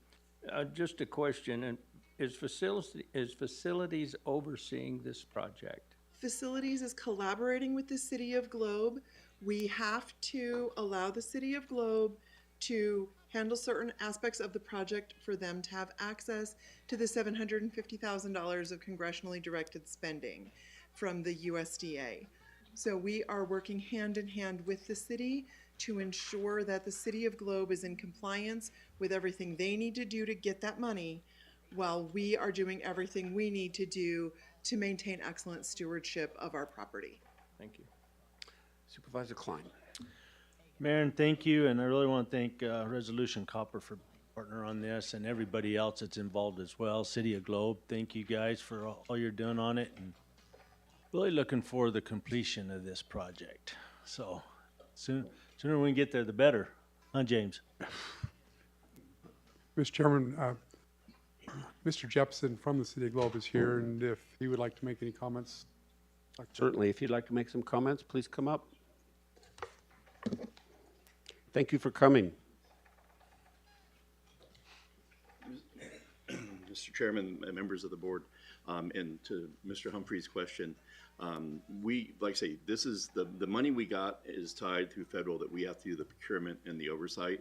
just a question, and is facilities overseeing this project? Facilities is collaborating with the City of Globe. We have to allow the City of Globe to handle certain aspects of the project for them to have access to the $750,000 of congressionally directed spending from the USDA. So we are working hand in hand with the city to ensure that the City of Globe is in compliance with everything they need to do to get that money, while we are doing everything we need to do to maintain excellent stewardship of our property. Thank you. Supervisor Klein. Mayor, thank you, and I really want to thank Resolution Copper for partner on this and everybody else that's involved as well. City of Globe, thank you guys for all you're doing on it, and really looking for the completion of this project. So sooner we can get there, the better. Huh, James? Mr. Chairman, Mr. Jepson from the City of Globe is here, and if he would like to make any comments. Certainly, if you'd like to make some comments, please come up. Thank you for coming. Mr. Chairman, members of the board, and to Mr. Humphrey's question, like I say, this is the money we got is tied through federal that we have to do the procurement and the oversight,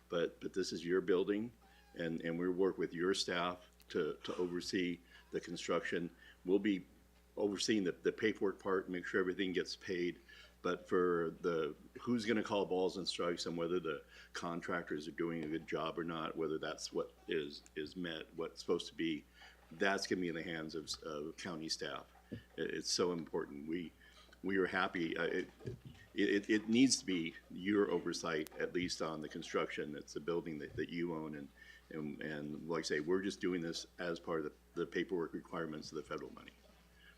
but this is your building, and we work with your staff to oversee the construction. We'll be overseeing the paperwork part and make sure everything gets paid. But for who's going to call balls and strikes and whether the contractors are doing a good job or not, whether that's what is met, what's supposed to be, that's going to be in the hands of county staff. It's so important. We are happy. It needs to be your oversight, at least on the construction. It's a building that you own, and like I say, we're just doing this as part of the paperwork requirements of the federal money.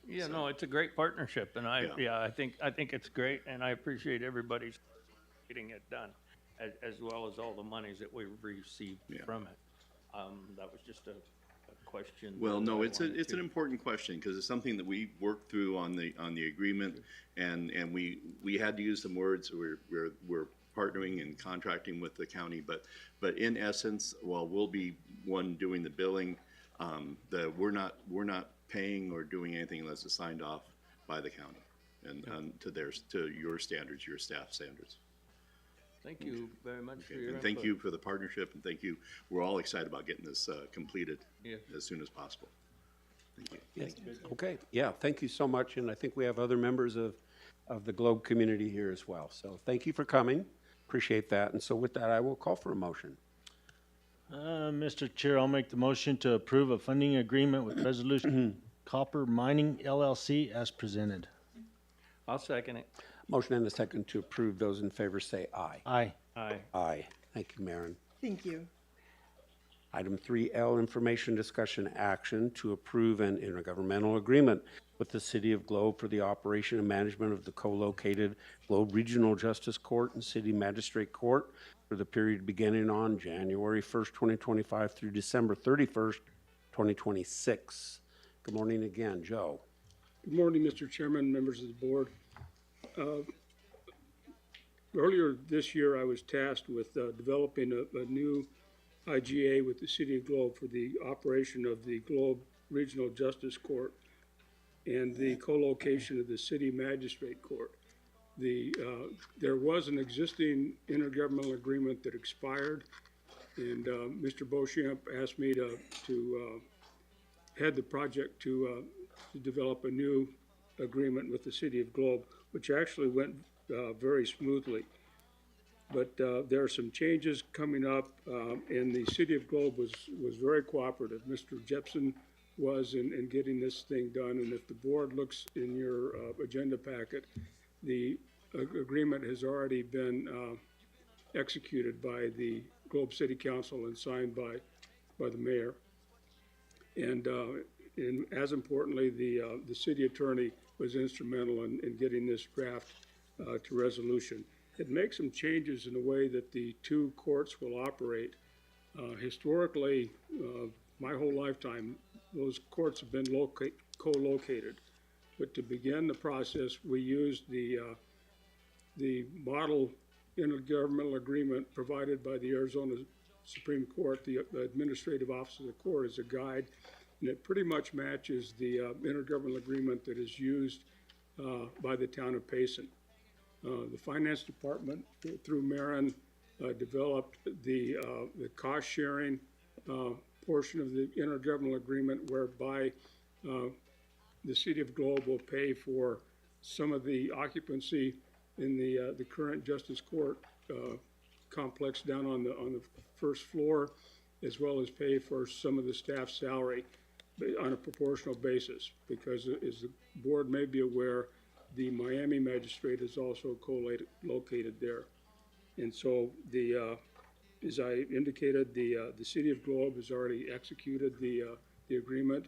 Yeah, no, it's a great partnership, and I think it's great, and I appreciate everybody's getting it done, as well as all the monies that we've received from it. That was just a question. Well, no, it's an important question because it's something that we worked through on the agreement, and we had to use some words. We're partnering and contracting with the county, but in essence, while we'll be one doing the billing, we're not paying or doing anything unless it's signed off by the county and to your standards, your staff standards. Thank you very much for your And input. thank you for the partnership, and thank you. We're all excited about getting this completed as soon as possible. Thank you. Yes. Okay, yeah, thank you so much, and I think we have other members of the Globe community here as well. So thank you for coming, appreciate that, and so with that, I will call for a motion. Mr. Chair, I'll make the motion to approve a funding agreement with Resolution Copper Mining LLC as presented. I'll second it. Motion and a second to approve. Those in favor say aye. Aye. Aye. Aye. Thank you, Maren. Thank you. Item 3L, information discussion action to approve an intergovernmental agreement with the City of Globe for the operation and management of the co-located Globe Regional Justice Court and City Magistrate Court for the period beginning on January 1st, 2025 through December 31st, 2026. Good morning again, Joe. Good morning, Mr. Chairman, members of the board. Earlier this year, I was tasked with developing a new IGA with the City of Globe for the operation of the Globe Regional Justice Court and the co-location of the City Magistrate Court. There was an existing intergovernmental agreement that expired, and Mr. Beauchamp asked me to head the project to develop a new agreement with the City of Globe, which actually went very smoothly. But there are some changes coming up, and the City of Globe was very cooperative. Mr. Jepson was in getting this thing done, and if the board looks in your agenda packet, the agreement has already been executed by the Globe City Council and signed by the mayor. And as importantly, the city attorney was instrumental in getting this draft to resolution. It makes some changes in the way that the two courts will operate. Historically, my whole lifetime, those courts have been co-located. But to begin the process, we used the model intergovernmental agreement provided by the Arizona Supreme Court, the Administrative Office of the Court, as a guide. and it pretty much matches the intergovernmental agreement that is used by the town of Payson. The finance department, through Marin, developed the cost sharing portion of the intergovernmental agreement, whereby the city of Globe will pay for some of the occupancy in the current Justice Court complex down on the first floor, as well as pay for some of the staff salary on a proportional basis, because as the board may be aware, the Miami magistrate is also co-located there. And so as I indicated, the city of Globe has already executed the agreement,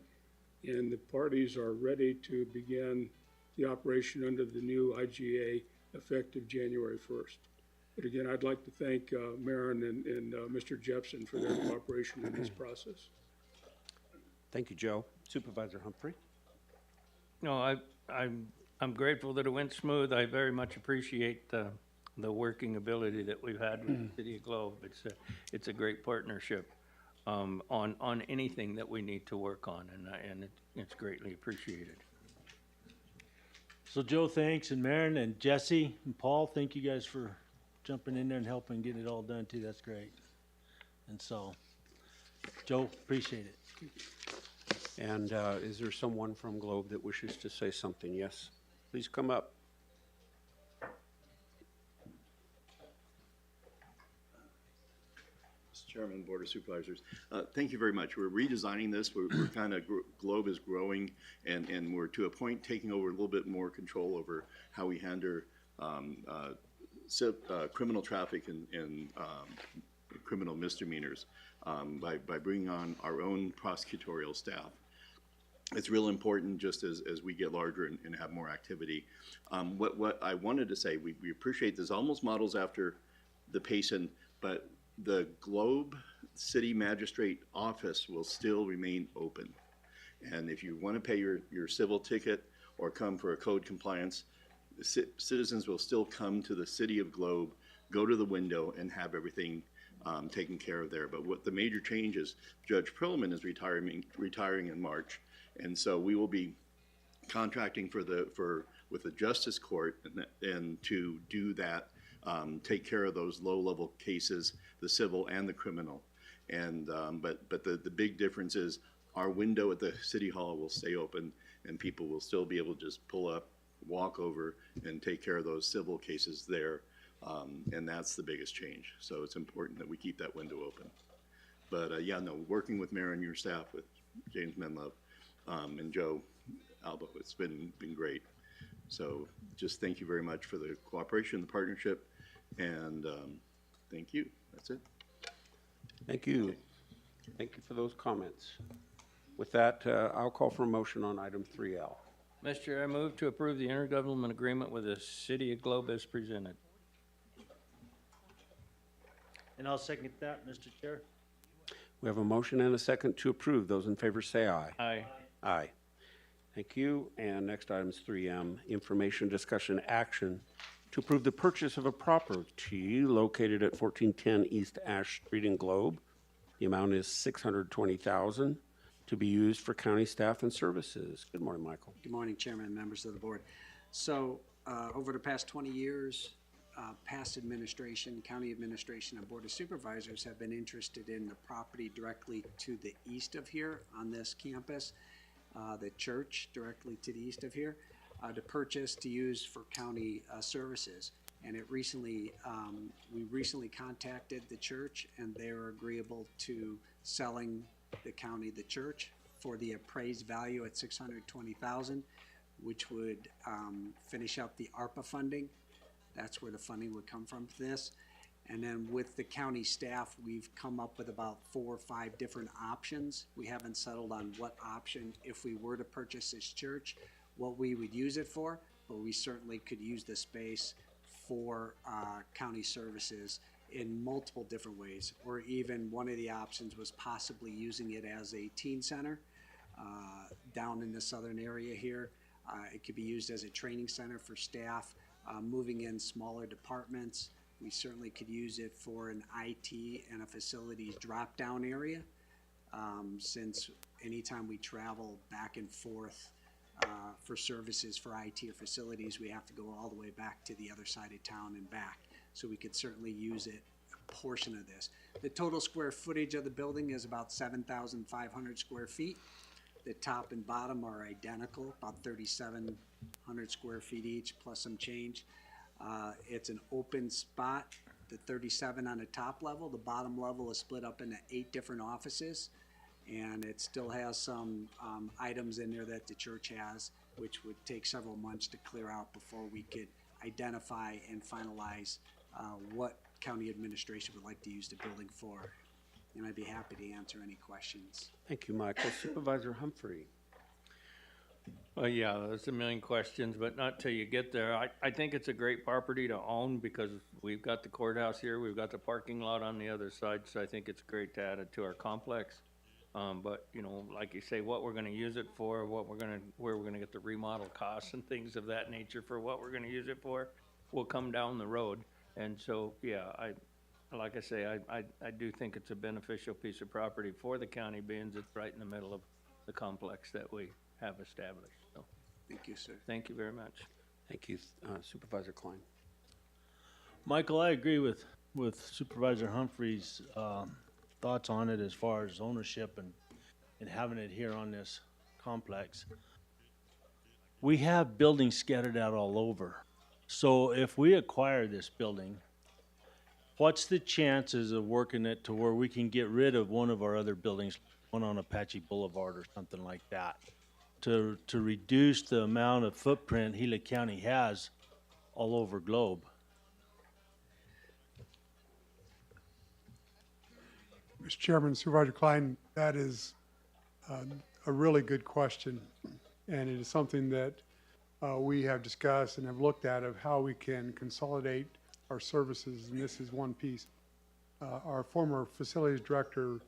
and the parties are ready to begin the operation under the new IGA effective January 1st. But again, I'd like to thank Marin and Mr. Jepson for their cooperation in this process. Thank you, Joe. Supervisor Humphrey? No, I'm grateful that it went smooth. I very much appreciate the working ability that we've had with the City of Globe. It's a great partnership on anything that we need to work on, and it's greatly appreciated. So Joe, thanks, and Marin and Jesse and Paul, thank you guys for jumping in there and helping get it all done too. That's great. And so, Joe, appreciate it. And is there someone from Globe that wishes to say something? Yes, please come up. Mr. Chairman, Board of Supervisors, thank you very much. We're redesigning this. We're kind of, Globe is growing, and we're to a point taking over a little bit more control over how we handle criminal traffic and criminal misdemeanors by bringing on our own prosecutorial staff. It's real important just as we get larger and have more activity. What I wanted to say, we appreciate this almost models after the Payson, but the Globe City Magistrate Office will still remain open. And if you want to pay your civil ticket or come for a code compliance, citizens will still come to the City of Globe, go to the window, and have everything taken care of there. But what the major change is, Judge Perlman is retiring in March, and so we will be contracting with the Justice Court and to do that, take care of those low-level cases, the civil and the criminal. And but the big difference is our window at the City Hall will stay open, and people will still be able to just pull up, walk over, and take care of those civil cases there. And that's the biggest change. So it's important that we keep that window open. But yeah, no, working with Marin and your staff, with James Menlove and Joe Albo, it's been great. So just thank you very much for the cooperation, the partnership, and thank you. That's it. Thank you. Okay. Thank you for those comments. With that, I'll call for a motion on item 3L. Mr. Chair, I move to approve the intergovernmental agreement with the City of Globe as presented. And I'll second that, Mr. Chair. We have a motion and a second to approve. Those in favor say aye. Aye. Aye. Thank you. And next item is 3M, information, discussion, action to approve the purchase of a property located at 1410 East Ash Street in Globe. The amount is $620,000 to be used for county staff and services. Good morning, Michael. Good morning, Chairman and members of the board. So over the past 20 years, past administration, county administration, and board of supervisors have been interested in the property directly to the east of here on this campus, the church directly to the east of here, to purchase to use for county services. And it recently, we recently contacted the church, and they were agreeable to selling the county the church for the appraised value at $620,000, which would finish up the ARPA funding. That's where the funding would come from for this. And then with the county staff, we've come up with about 4 or 5 different options. We haven't settled on what option, if we were to purchase this church, what we would use it for, but we certainly could use the space for county services in multiple different ways. Or even one of the options was possibly using it as a teen center down in the southern area here. It could be used as a training center for staff, moving in smaller departments. We certainly could use it for an IT and a facilities drop-down area. since anytime we travel back and forth for services for IT or facilities, we have to go all the way back to the other side of town and back. So we could certainly use it, a portion of this. The total square footage of the building is about 7,500 square feet. The top and bottom are identical, about 3,700 square feet each, plus some change. It's an open spot, the 37 on the top level. The bottom level is split up into 8 different offices. And it still has some items in there that the church has, which would take several months to clear out before we could identify and finalize what county administration would like to use the building for. And I'd be happy to answer any questions. Thank you, Michael. Supervisor Humphrey. Well, yeah, there's a million questions, but not till you get there. I think it's a great property to own because we've got the courthouse here, we've got the parking lot on the other side, so I think it's great to add it to our complex. But, you know, like you say, what we're gonna use it for, where we're gonna get the remodel costs and things of that nature for what we're gonna use it for, will come down the road. And so, yeah, like I say, I do think it's a beneficial piece of property for the county, being it's right in the middle of the complex that we have established, so. Thank you, sir. Thank you very much. Thank you, Supervisor Klein. Michael, I agree with Supervisor Humphrey's thoughts on it as far as ownership and having it here on this complex. We have buildings scattered out all over. So if we acquire this building, what's the chances of working it to where we can get rid of one of our other buildings, one on Apache Boulevard or something like that, to reduce the amount of footprint Gila County has all over Globe? Mr. Chairman, Supervisor Klein, that is a really good question. And it is something that we have discussed and have looked at of how we can consolidate our services, and this is one piece. Our former facilities director,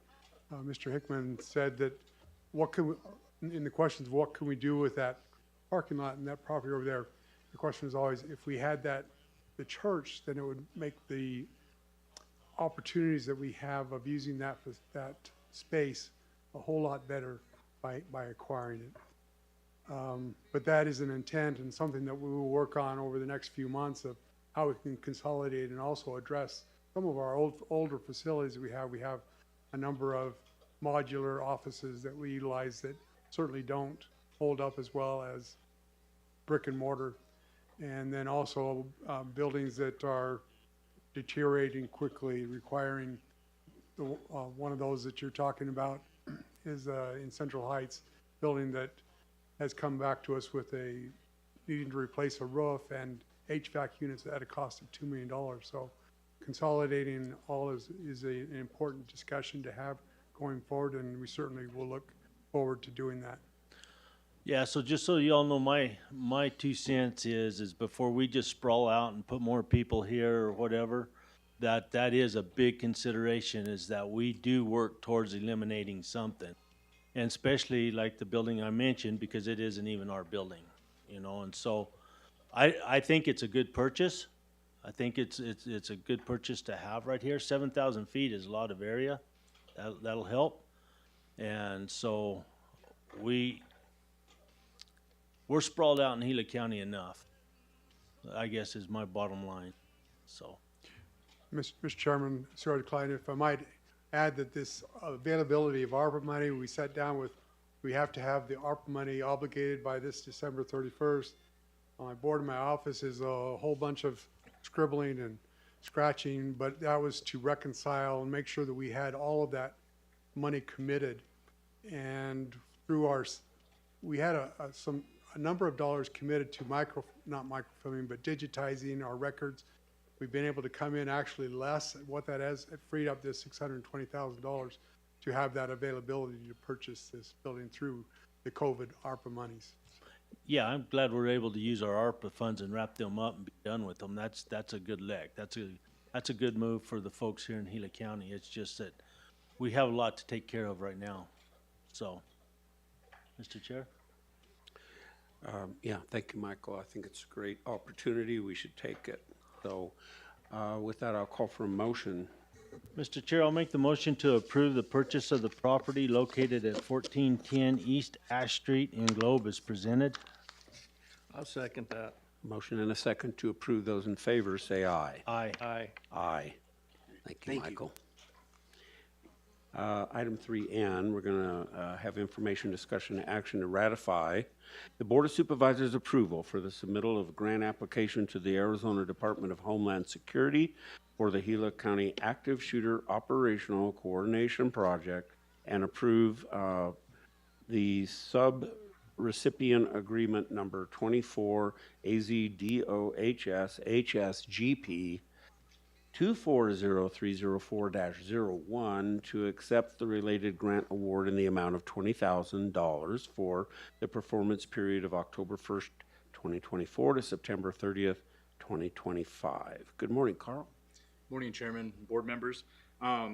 Mr. Hickman, said that in the questions, what can we do with that parking lot and that property over there? The question is always, if we had the church, then it would make the opportunities that we have of using that space a whole lot better by acquiring it. But that is an intent and something that we will work on over the next few months of how we can consolidate and also address some of our older facilities we have. We have a number of modular offices that we utilize that certainly don't hold up as well as brick and mortar. And then also buildings that are deteriorating quickly, requiring one of those that you're talking about is in Central Heights, building that has come back to us with needing to replace a roof and HVAC units at a cost of $2 million. So consolidating all is an important discussion to have going forward, and we certainly will look forward to doing that. Yeah, so just so you all know, my 2 cents is before we just sprawl out and put more people here or whatever, that is a big consideration, is that we do work towards eliminating something. And especially like the building I mentioned, because it isn't even our building, you know, and so I think it's a good purchase. I think it's a good purchase to have right here. 7,000 feet is a lot of area. That'll help. And so we're sprawled out in Gila County enough, I guess, is my bottom line. So, Mr. Chairman, Supervisor Klein, if I might add that this availability of ARPA money, we sat down with, we have to have the ARPA money obligated by this December 31st. On my board in my office is a whole bunch of scribbling and scratching, but that was to reconcile and make sure that we had all of that money committed. And through we had a number of dollars committed to not microfilming, but digitizing our records. We've been able to come in actually less. What that has, it freed up this $620,000 to have that availability to purchase this building through the COVID ARPA monies. yeah, I'm glad we're able to use our ARPA funds and wrap them up and be done with them. That's a good leg. That's a good move for the folks here in Gila County. It's just that we have a lot to take care of right now. So, Mr. Chair? Yeah, thank you, Michael. I think it's a great opportunity. We should take it. So with that, I'll call for a motion. Mr. Chair, I'll make the motion to approve the purchase of the property located at 1410 East Ash Street in Globe as presented. I'll second that. Motion and a second to approve. Those in favor, say aye. Aye. Aye. Aye. Thank you, Thank you. Michael. Item 3N, we're going to have information, discussion, and action to ratify the Board of Supervisors' approval for the submittal of a grant application to the Arizona Department of Homeland Security for the Gila County Active Shooter Operational Coordination Project and approve the sub-recipient agreement number 24 AZDOHS HSGP 240304-01 to accept the related grant award in the amount of $20,000 for the performance period of October 1st, 2024 to September 30th, 2025. Good morning, Carl. Morning, Chairman, board members.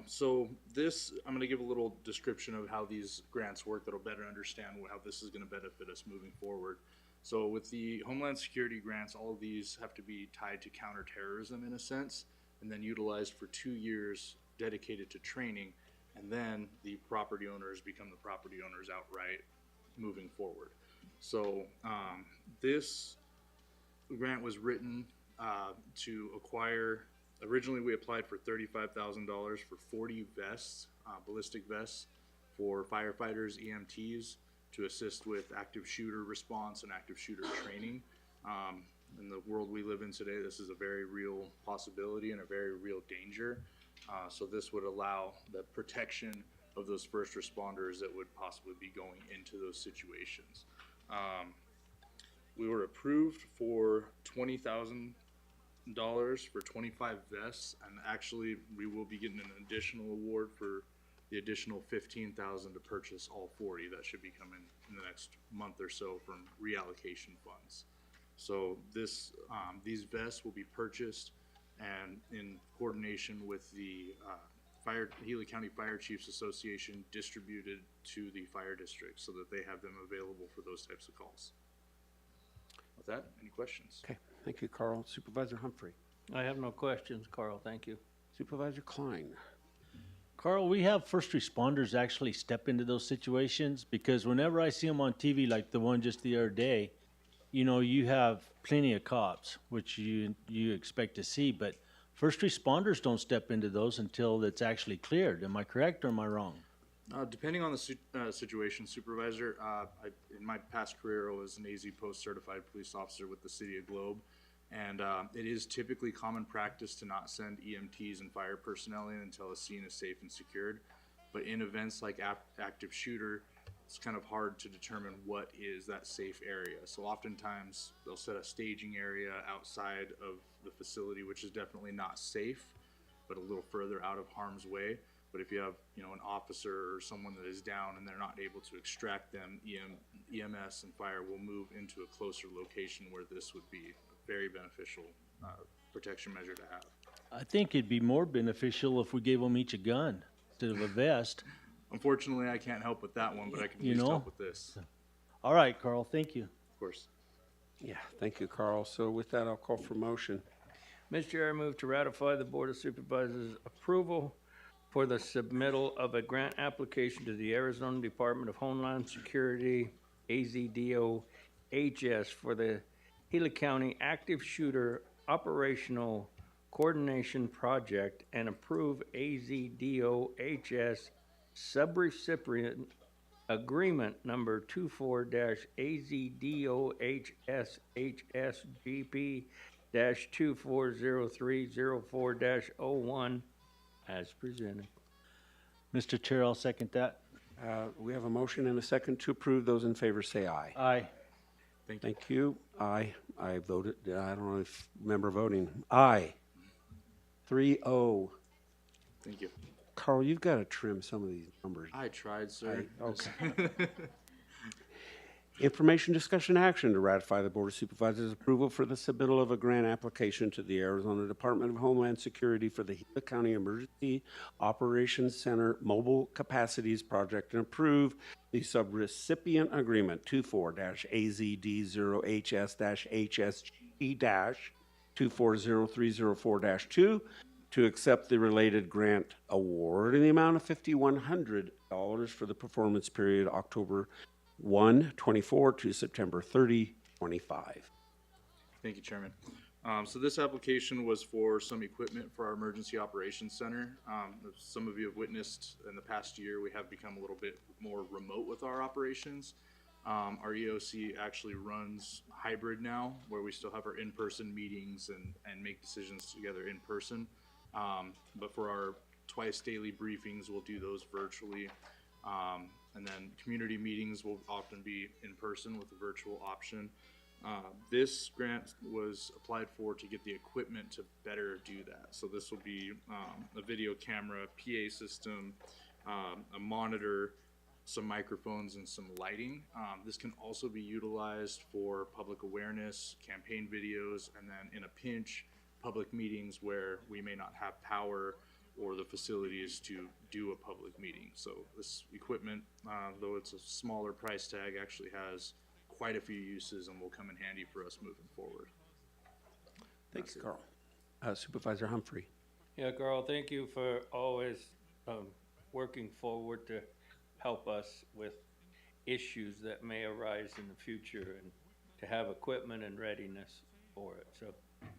So this, I'm going to give a little description of how these grants work that'll better understand how this is going to benefit us moving forward. So with the Homeland Security grants, all of these have to be tied to counterterrorism in a sense, and then utilized for 2 years dedicated to training, and then the property owners become the property owners outright moving forward. So this grant was written to acquire, originally we applied for $35,000 for 40 vests, ballistic vests for firefighters, EMTs, to assist with active shooter response and active shooter training. In the world we live in today, this is a very real possibility and a very real danger. So this would allow the protection of those first responders that would possibly be going into those situations. We were approved for $20,000 for 25 vests, and actually we will be getting an additional award for the additional $15,000 to purchase all 40. That should be coming in the next month or so from reallocation funds. So this, these vests will be purchased and in coordination with the Gila County Fire Chiefs Association distributed to the fire districts so that they have them available for those types of calls. With that, any questions? Okay, thank you, Carl. Supervisor Humphrey. I have no questions, Carl, thank you. Supervisor Klein. Carl, we have first responders actually step into those situations because whenever I see them on TV, like the one just the other day, you know, you have plenty of cops, which you expect to see, but first responders don't step into those until it's actually cleared. Am I correct or am I wrong? Depending on the situation, Supervisor, in my past career, I was an AZ Post certified police officer with the City of Globe, and it is typically common practice to not send EMTs and fire personnel in until a scene is safe and secured. But in events like active shooter, it's kind of hard to determine what is that safe area. So oftentimes they'll set a staging area outside of the facility, which is definitely not safe, but a little further out of harm's way. But if you have, you know, an officer or someone that is down and they're not able to extract them, EMS and fire will move into a closer location where this would be a very beneficial protection measure to have. I think it'd be more beneficial if we gave them each a gun instead of a vest. Unfortunately, I can't help with that one, but I can at least help with this. All right, Carl, thank you. Of course. Yeah, thank you, Carl. So with that, I'll call for motion. Mr. Chair, I move to ratify the Board of Supervisors' approval for the submittal of a grant application to the Arizona Department of Homeland Security, AZDOHS, for the Gila County Active Shooter Operational Coordination Project and approve AZDOHS subrecipient agreement number 24-AZDOHS-HSGP-240304-01 as presented. Mr. Chair, I'll second that. We have a motion and a second to approve. Those in favor say aye. Aye. Thank you. Aye. I voted. I don't know if remember voting. Aye. 3-0. Thank you. Carl, you've got to trim some of these numbers. I tried, sir. Okay. Information, discussion, action to ratify the Board of Supervisors' approval for the submittal of a grant application to the Arizona Department of Homeland Security for the Gila County Emergency Operations Center Mobile Capacities Project and approve the subrecipient agreement 24-AZD0HS-HSG-240304-2 to accept the related grant award in the amount of $5,100 for the performance period October 1, 24 to September 30, 25. Thank you, Chairman. So this application was for some equipment for our Emergency Operations Center. As some of you have witnessed in the past year, we have become a little bit more remote with our operations. Our EOC actually runs hybrid now, where we still have our in-person meetings and make decisions together in person. But for our twice daily briefings, we'll do those virtually. And then community meetings will often be in person with a virtual option. This grant was applied for to get the equipment to better do that. So this will be a video camera, PA system, a monitor, some microphones, and some lighting. This can also be utilized for public awareness, campaign videos, and then in a pinch, public meetings where we may not have power or the facilities to do a public meeting. So this equipment, though it's a smaller price tag, actually has quite a few uses and will come in handy for us moving forward. Thanks, Carl. Supervisor Humphrey. Yeah, Carl, thank you for always working forward to help us with issues that may arise in the future and to have equipment and readiness for it. So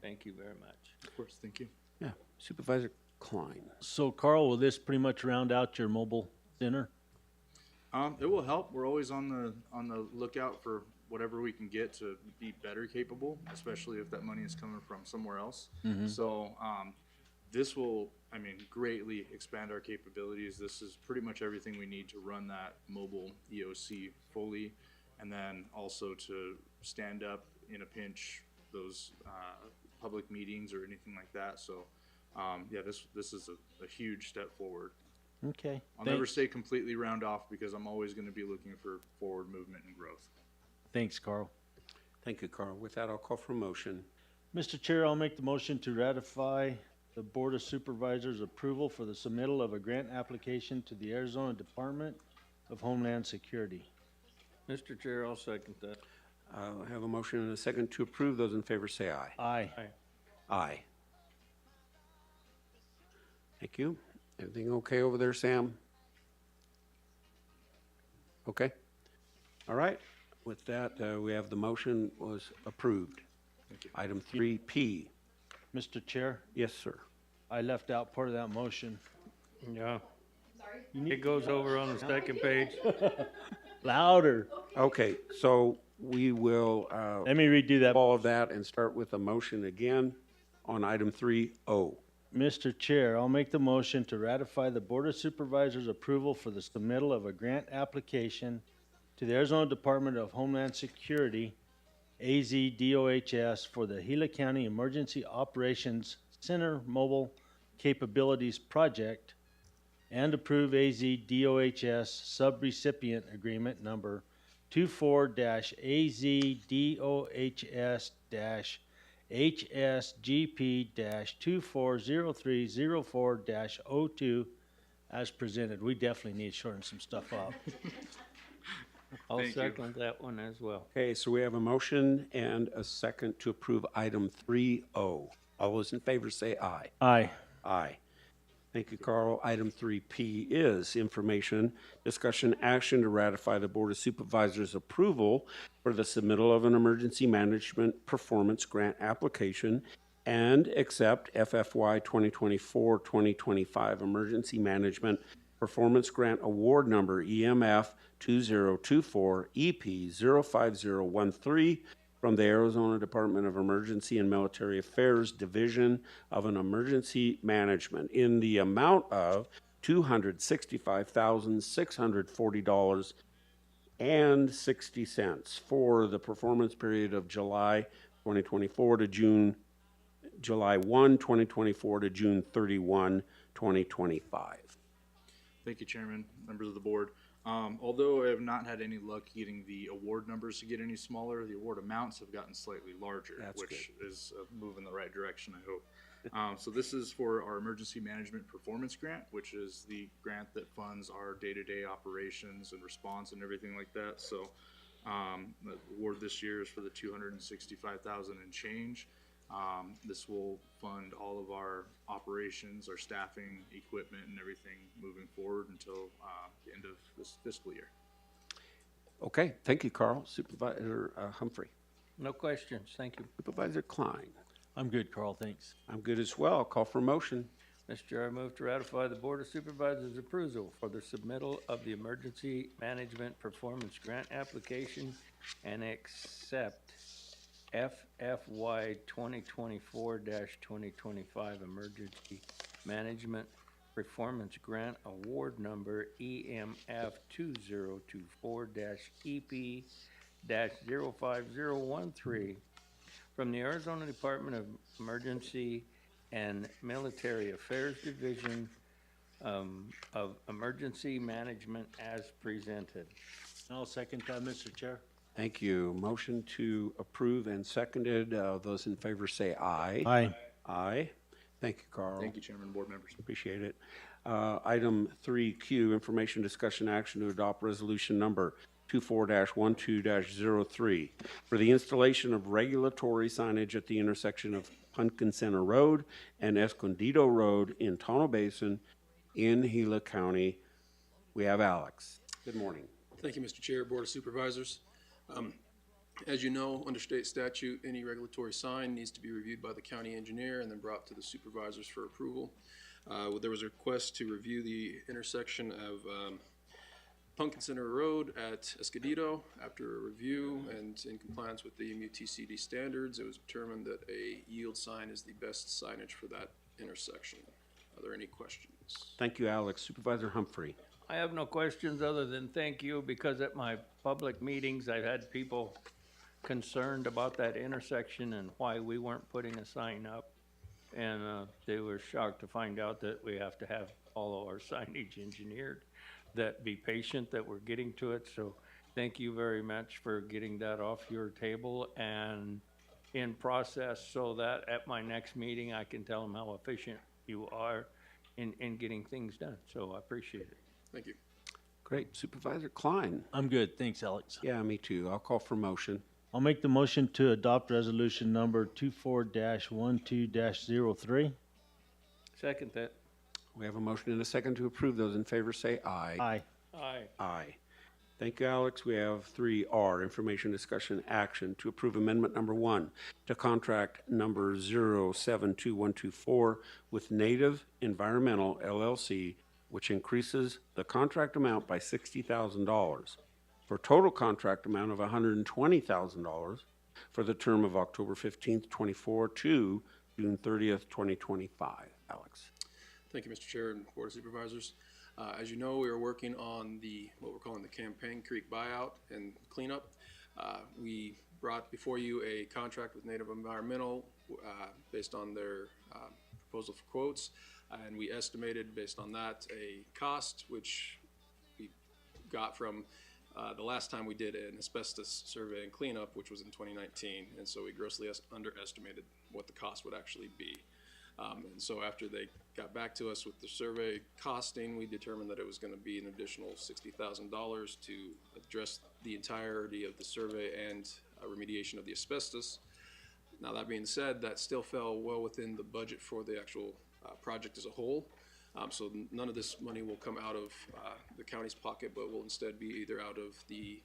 thank you very much. Of course, thank you. Yeah, Supervisor Klein. So Carl, will this pretty much round out your mobile center? It will help. We're always on the lookout for whatever we can get to be better capable, especially if that money is coming from somewhere else. Mhm. So this will, I mean, greatly expand our capabilities. This is pretty much everything we need to run that mobile EOC fully, and then also to stand up in a pinch those public meetings or anything like that. So yeah, this is a huge step forward. Okay. I'll never say completely round off because I'm always going to be looking for forward movement and growth. Thanks, Carl. Thank you, Carl. With that, I'll call for a motion. Mr. Chair, I'll make the motion to ratify the Board of Supervisors' approval for the submittal of a grant application to the Arizona Department of Homeland Security. Mr. Chair, I'll second that. I have a motion and a second to approve. Those in favor say aye. Aye. Aye. Thank you. Everything okay over there, Sam? Okay. All right. With that, we have the motion was approved. Thank you. Item 3P. Mr. Chair, Yes, sir. I left out part of that motion. Yeah. It goes over on the second page. Louder. Okay, so we will Let me redo that. all of that and start with a motion again on item 3O. Mr. Chair, I'll make the motion to ratify the Board of Supervisors' approval for the submittal of a grant application to the Arizona Department of Homeland Security, AZDOHS, for the Gila County Emergency Operations Center Mobile Capabilities Project, and approve AZDOHS subrecipient agreement number 24-AZDOHS-HSGP-240304-02 as presented. We definitely need to shorten some stuff up. I'll Thank you. second that one as well. Okay, so we have a motion and a second to approve item 3O. All those in favor say aye. Aye. Aye. Thank you, Carl. Item 3P is information, discussion, action to ratify the Board of Supervisors' approval for the submittal of an emergency management performance grant application and accept FFY 2024-2025 Emergency Management Performance Grant Award Number EMF 2024 EP 05013 from the Arizona Department of Emergency and Military Affairs Division of an Emergency Management in the amount of $265,640.60 for the performance period of July 2024 to July 1, 2024 to June 31, 2025. Thank you, Chairman, members of the board. Although I have not had any luck getting the award numbers to get any smaller, the award amounts have gotten slightly larger, which is a move in the right direction, I hope. So this is for our Emergency Management Performance Grant, which is the grant that funds our day-to-day operations and response and everything like that. So the award this year is for the $265,000 and change. This will fund all of our operations, our staffing, equipment, and everything moving forward until the end of this fiscal year. Okay, thank you, Carl. Supervisor Humphrey. No questions, thank you. Supervisor Klein. I'm good, Carl, thanks. I'm good as well. I'll call for a motion. Mr. Chair, I move to ratify the Board of Supervisors' approval for the submittal of the Emergency Management Performance Grant application and accept FFY 2024-2025 Emergency Management Performance Grant Award Number EMF 2024-EP-05013 from the Arizona Department of Emergency and Military Affairs Division of Emergency Management as presented. I'll second that, Mr. Chair. Thank you. Motion to approve and seconded. Those in favor say aye. Aye. Aye. Thank you, Carl. Thank you, Chairman and board members. Appreciate it. Item 3Q, information, discussion, action to adopt resolution number 24-12-03 for the installation of regulatory signage at the intersection of Pumpkin Center Road and Escondido Road in Tonto Basin in Gila County. We have Alex. Good morning. Thank you, Mr. Chair, Board of Supervisors. As you know, under state statute, any regulatory sign needs to be reviewed by the county engineer and then brought to the supervisors for approval. There was a request to review the intersection of Pumpkin Center Road at Escondido. After a review and in compliance with the MUTCD standards, it was determined that a yield sign is the best signage for that intersection. Are there any questions? Thank you, Alex. Supervisor Humphrey. I have no questions other than thank you, because at my public meetings, I've had people concerned about that intersection and why we weren't putting a sign up. And they were shocked to find out that we have to have all of our signage engineered, that be patient, that we're getting to it. So thank you very much for getting that off your table and in process, so that at my next meeting, I can tell them how efficient you are in getting things done. So I appreciate it. Thank you. Great. Supervisor Klein. I'm good, thanks, Alex. Yeah, me too. I'll call for motion. I'll make the motion to adopt resolution number 24-12-03. Second that. We have a motion and a second to approve. Those in favor say aye. Aye. Aye. Aye. Thank you, Alex. We have 3R, information, discussion, action to approve amendment number 1 to contract number 072124 with Native Environmental LLC, which increases the contract amount by $60,000 for a total contract amount of $120,000 for the term of October 15th, 24 to June 30th, 2025. Alex. Thank you, Mr. Chair and Board of Supervisors. As you know, we are working on what we're calling the Campaign Creek buyout and cleanup. We brought before you a contract with Native Environmental based on their proposal for quotes, and we estimated based on that a cost which we got from the last time we did an asbestos survey and cleanup, which was in 2019, and so we grossly underestimated what the cost would actually be. And so after they got back to us with the survey costing, we determined that it was going to be an additional $60,000 to address the entirety of the survey and remediation of the asbestos. Now, that being said, that still fell well within the budget for the actual project as a whole. So none of this money will come out of the county's pocket, but will instead be either out of the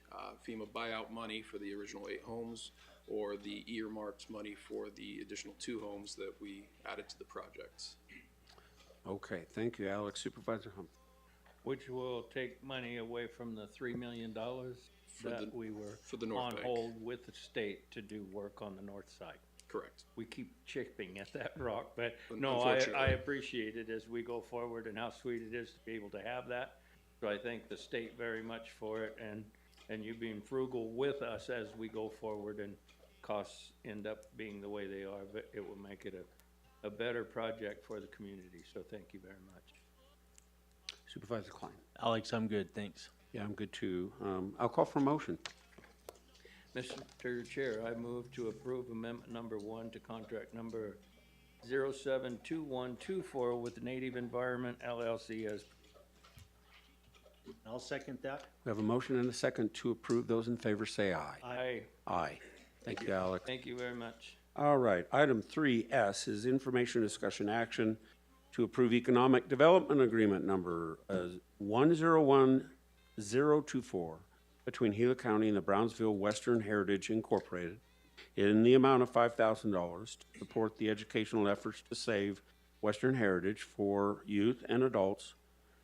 FEMA buyout money for the original 8 homes or the earmarked money for the additional 2 homes that we added to the project. Okay, thank you, Alex. Supervisor Humphrey. Which will take money away from the $3 million that we were for the North on Bank. hold with the state to do work on the north side. Correct. We keep chipping at that rock, but no, Unfortunately. I appreciate it as we go forward and how sweet it is to be able to have that. So I thank the state very much for it, and you being frugal with us as we go forward, and costs end up being the way they are, but it will make it a better project for the community. So thank you very much. Supervisor Klein. Alex, I'm good, thanks. Yeah, I'm good too. I'll call for motion. Mr. Chair, I move to approve amendment number 1 to contract number 072124 with Native Environment LLC as. I'll second that. We have a motion and a second to approve. Those in favor say aye. Aye. Aye. Thank you, Alex. Thank you very much. All right, item 3S is information, discussion, action to approve economic development agreement number 101024 between Gila County and the Brownsville Western Heritage Incorporated in the amount of $5,000 to support the educational efforts to save Western heritage for youth and adults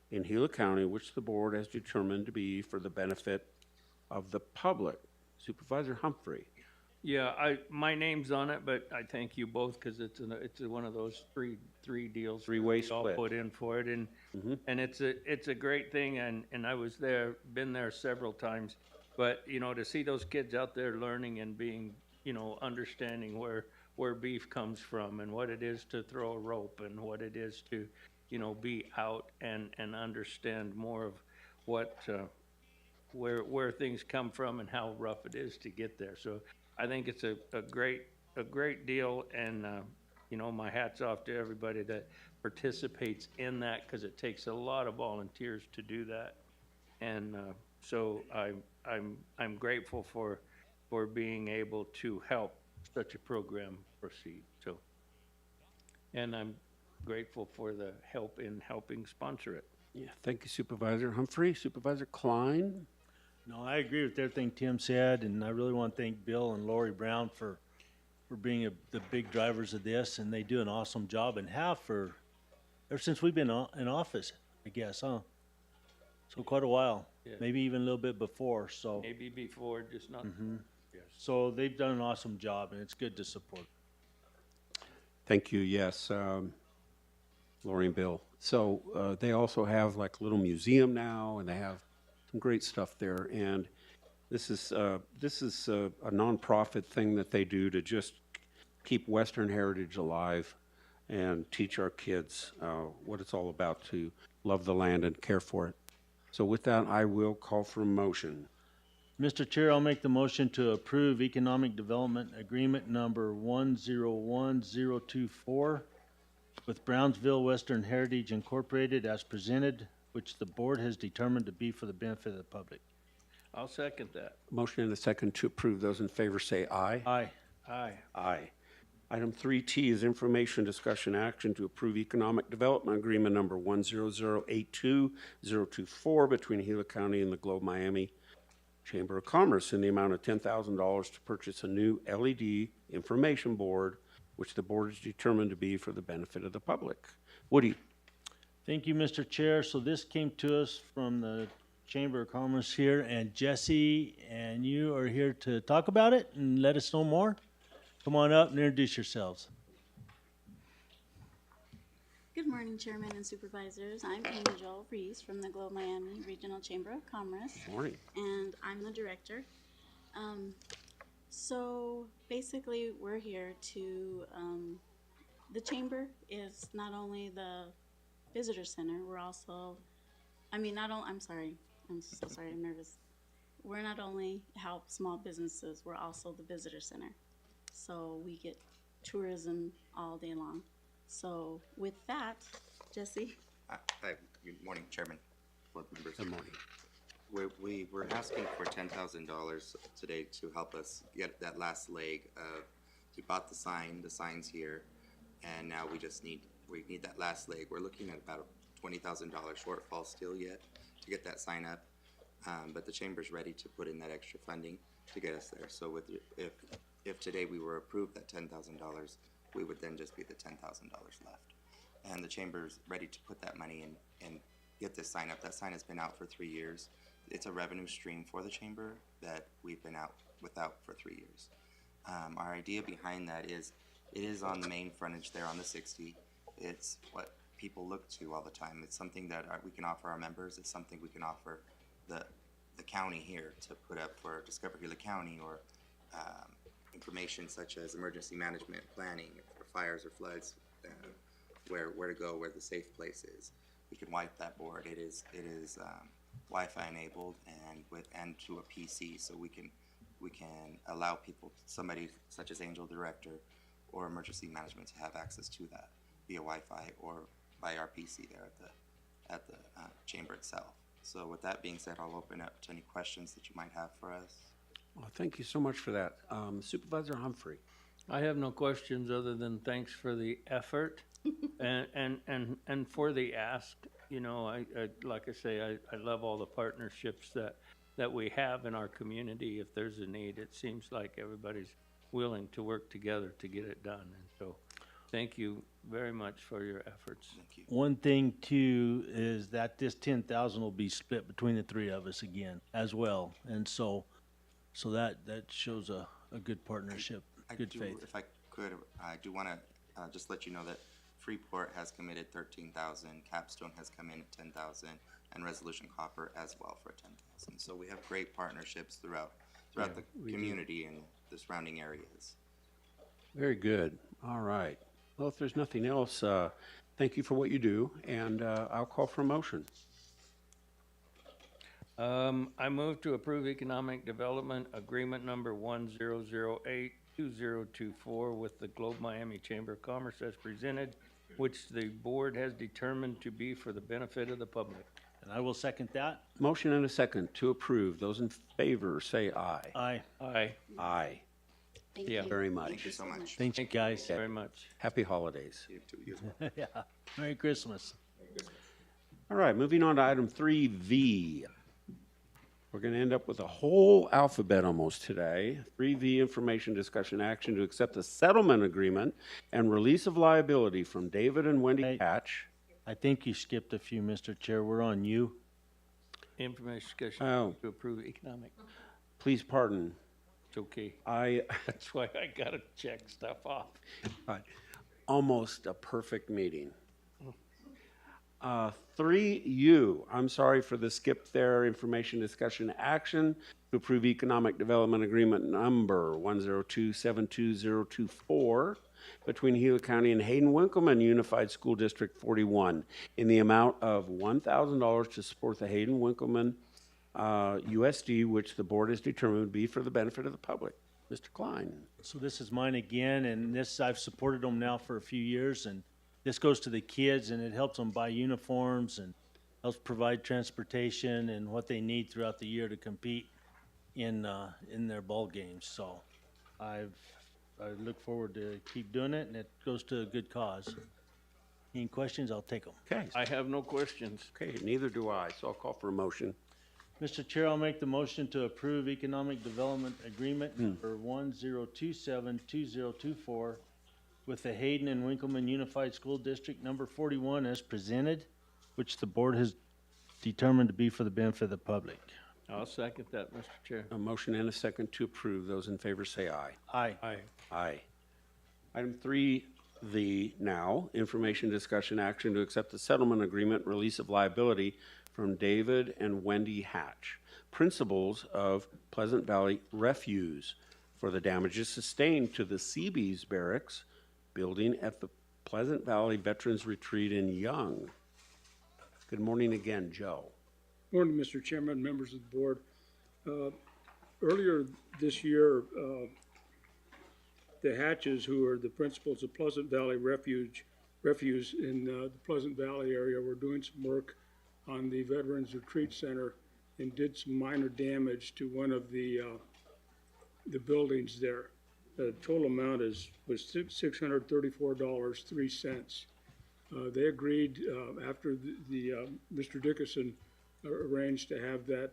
in Gila County, which the board has determined to be for the benefit of the public. Supervisor Humphrey. Yeah, my name's on it, but I thank you both because it's one of those three deals. Three-way we all split. put in for it, and it's a great thing, and I was there, been there several times, but to see those kids out there learning and being understanding where beef comes from and what it is to throw a rope and what it is to be out and understand more of what where things come from and how rough it is to get there. So I think it's a great deal, and my hat's off to everybody that participates in that because it takes a lot of volunteers to do that, and so I'm grateful for being able to help such a program proceed. So, and I'm grateful for the help in helping sponsor it. Yeah, thank you, Supervisor Humphrey. Supervisor Klein. No, I agree with everything Tim said, and I really want to thank Bill and Lori Brown for being the big drivers of this, and they do an awesome job and have ever since we've been in office, I guess, huh? So quite a while, Yeah. maybe even a little bit before. So Maybe before, just not. Yes. So they've done an awesome job, and it's good to support. Thank you, yes, Lori and Bill. So they also have like a little museum now, and they have some great stuff there. And this is a nonprofit thing that they do to just keep Western heritage alive and teach our kids what it's all about to love the land and care for it. So with that, I will call for a motion. Mr. Chair, I'll make the motion to approve Economic Development Agreement number 101024 with Brownsville Western Heritage Incorporated as presented, which the board has determined to be for the benefit of the public. I'll second that. Motion and a second to approve. Those in favor say aye. Aye. Aye. Aye. Item 3T is information, discussion, action to approve economic development agreement number 10082024 between Gila County and the Globe Miami Chamber of Commerce in the amount of $10,000 to purchase a new LED information board, which the board is determined to be for the benefit of the public. Woody. Thank you, Mr. Chair. So this came to us from the Chamber of Commerce here, and Jesse and you are here to talk about it and let us know more. Come on up and introduce yourselves. Good morning, Chairman and Supervisors. I'm Angel Reese from the Globe Miami Regional Chamber of Commerce. Morning. And I'm the director. So basically, we're here to, the Chamber is not only the visitor center, we're also, I'm so sorry, I'm nervous. We're not only help small businesses, we're also the visitor center. So we get tourism all day long. So with that, Jesse. Hi, good morning, Chairman, board members. Good morning. We're asking for $10,000 today to help us get that last leg of, we bought the sign's here, and now we need that last leg. We're looking at about a $20,000 shortfall still yet to get that sign up, but the Chamber's ready to put in that extra funding to get us there. So if today we were approved that $10,000, we would then just be the $10,000 left. And the Chamber's ready to put that money in and get this sign up. That sign has been out for 3 years. It's a revenue stream for the Chamber that we've been out without for 3 years. Our idea behind that is it is on the main frontage there on the 60. It's what people look to all the time. It's something that we can offer our members. It's something we can offer the county here to put up for Discover Gila County, or information such as emergency management, planning for fires or floods, where to go, where the safe place is. We can wipe that board. It is Wi-Fi enabled and to a PC, so we can allow people, somebody such as Angel Director or emergency management, to have access to that via Wi-Fi or by our PC there at the chamber itself. So with that being said, I'll open up to any questions that you might have for us. Well, thank you so much for that. Supervisor Humphrey. I have no questions other than thanks for the effort and for the ask. You know, like I say, I love all the partnerships that we have in our community. If there's a need, it seems like everybody's willing to work together to get it done. And so thank you very much for your efforts. One thing too is that this 10,000 will be split between the three of us again as well. And so that shows a good partnership, good faith. If I could, I do want to just let you know that Freeport has committed 13,000, Capstone has come in at 10,000, and Resolution Copper as well for 10,000. So we have great partnerships throughout Yeah, the we do. community and the surrounding areas. Very good. All right. Well, if there's nothing else, thank you for what you do, and I'll call for a motion. I move to approve economic development agreement number 1008-2024 with the Globe Miami Chamber of Commerce as presented, which the board has determined to be for the benefit of the public. And I will second that. Motion and a second to approve. Those in favor, say aye. Aye. Aye. Aye. Thank Yeah, you. very much. Thank you so much. Thank you, guys. Very much. Happy holidays. Yeah. Merry Christmas. All right, moving on to item 3V. We're going to end up with a whole alphabet almost today. 3V, information, discussion, action to accept the settlement agreement and release of liability from David and Wendy Hatch. I think you skipped a few, Mr. Chair. We're on you. Information discussion Oh. to approve economic. Please pardon. It's okay. That's why I gotta check stuff off. Almost a perfect meeting. 3U, I'm sorry for the skip there, information, discussion, action to approve economic development agreement number 102-72024 between Gila County and Hayden Winkleman Unified School District 41 in the amount of $1,000 to support the Hayden Winkleman USD, which the board has determined would be for the benefit of the public. Mr. Klein. So this is mine again, and this, I've supported them now for a few years, and this goes to the kids, and it helps them buy uniforms and helps provide transportation and what they need throughout the year to compete in their ball games. So I look forward to keep doing it, and it goes to a good cause. Any questions, I'll take them. Okay. I have no questions. Okay, neither do I, so I'll call for a motion. Mr. Chair, I'll make the motion to approve economic development agreement number 1027-2024 with the Hayden and Winkleman Unified School District number 41 as presented, which the board has determined to be for the benefit of the public. I'll second that, Mr. Chair. A motion and a second to approve. Those in favor say aye. Aye. Aye. Aye. Item 3V now, information, discussion, action to accept the settlement agreement, release of liability from David and Wendy Hatch, principals of Pleasant Valley Refuse, for the damages sustained to the Seabees Barracks building at the Pleasant Valley Veterans Retreat in Young. Good morning again, Joe. Morning, Mr. Chairman, members of the board. Earlier this year, the Hatches, who are the principals of Pleasant Valley Refuse in the Pleasant Valley area, were doing some work on the Veterans Retreat Center and did some minor damage to one of the buildings there. The total amount was $634.03. They agreed after Mr. Dickinson arranged to have that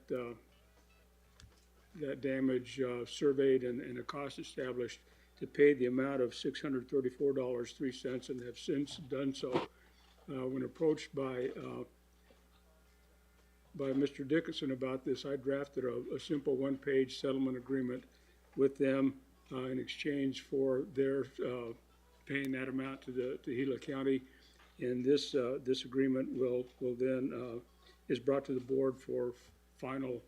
damage surveyed and a cost established to pay the amount of $634.03, and have since done so. When approached by Mr. Dickinson about this, I drafted a simple one-page settlement agreement with them in exchange for their paying that amount to Gila County. And this agreement will then is brought to the board for final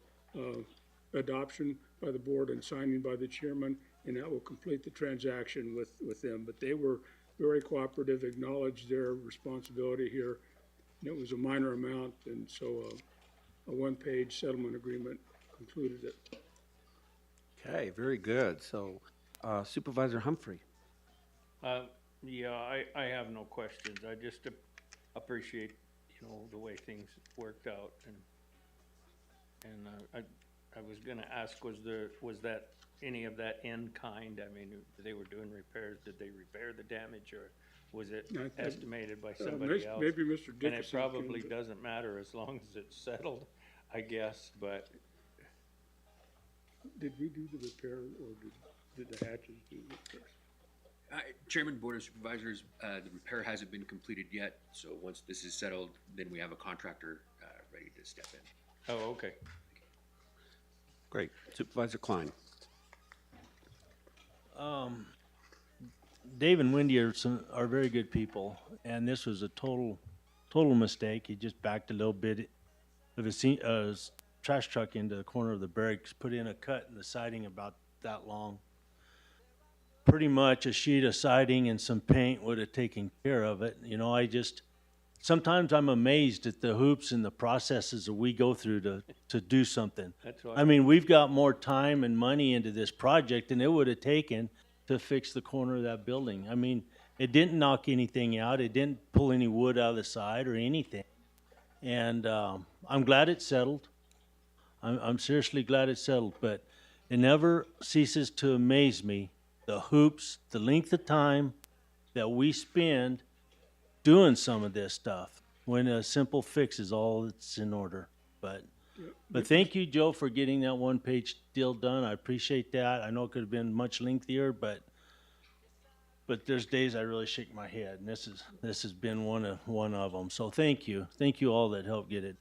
adoption by the board and signing by the chairman, and that will complete the transaction with them. But they were very cooperative, acknowledged their responsibility here, and it was a minor amount, and so a one-page settlement agreement concluded it. Okay, very good. So Supervisor Humphrey. Yeah, I have no questions. I just appreciate, the way things worked out, and I was gonna ask, was that any of that in kind? I mean, they were doing repairs, did they repair the damage, or was it estimated by somebody else? Maybe Mr. And it Dickinson probably can- doesn't matter as long as it's settled, I guess, but Did we do the repair, or did the hatches do the repairs? Chairman, Board of Supervisors, the repair hasn't been completed yet, so once this is settled, then we have a contractor ready to step in. oh, okay. Great. Supervisor Klein. Dave and Wendy are very good people, and this was a total mistake. He just backed a little bit of a trash truck into the corner of the barracks, put in a cut in the siding about that long. Pretty much a sheet of siding and some paint would have taken care of it. You know, sometimes I'm amazed at the hoops and the processes that we go through to do something. That's why- I mean, we've got more time and money into this project than it would have taken to fix the corner of that building. I mean, it didn't knock anything out. It didn't pull any wood out of the side or anything. And I'm glad it's settled. I'm seriously glad it's settled, but it never ceases to amaze me, the hoops, the length of time that we spend doing some of this stuff when a simple fix is all that's in order. But thank you, Joe, for getting that one-page deal done. I appreciate that. I know it could have been much lengthier, but there's days I really shake my head, and this has been one of them. So thank you all that helped get it.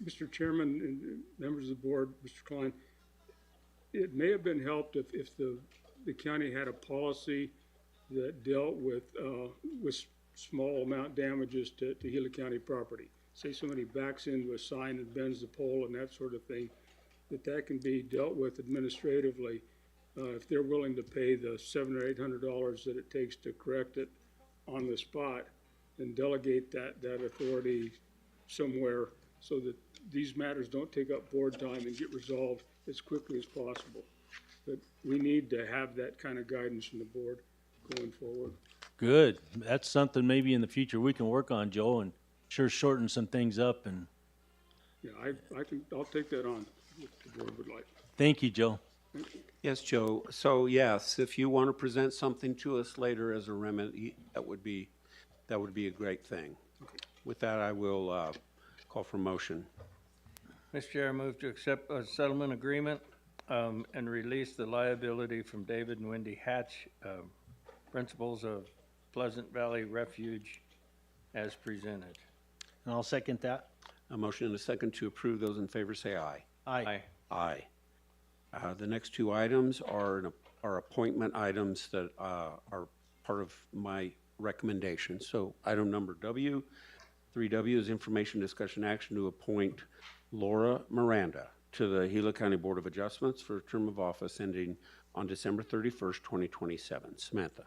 Mr. Chairman and members of the board, Mr. Klein, it may have been helped if the county had a policy that dealt with small amount damages to Gila County property. Say somebody backs into a sign and bends the pole and that sort of thing, that can be dealt with administratively, if they're willing to pay the $700 or $800 that it takes to correct it on the spot, and delegate that authority somewhere so that these matters don't take up board time and get resolved as quickly as possible. But we need to have that kind of guidance from the board going forward. Good. That's something maybe in the future we can work on, Joe, and sure shorten some things up. And Yeah, I'll take that on if the board would like. thank you, Joe. Yes, Joe. So yes, if you want to present something to us later as a remedy, that would be a great thing. With that, I will call for motion. Mr. Chair, I move to accept a settlement agreement and release the liability from David and Wendy Hatch, principals of Pleasant Valley Refuge, as presented. And I'll second that. A motion and a second to approve. Those in favor say aye. Aye. Aye. The next two items are appointment items that are part of my recommendation. So item number 3W is information, discussion, action to appoint Laura Miranda to the Gila County Board of Adjustments for a term of office ending on December 31st, 2027. Samantha.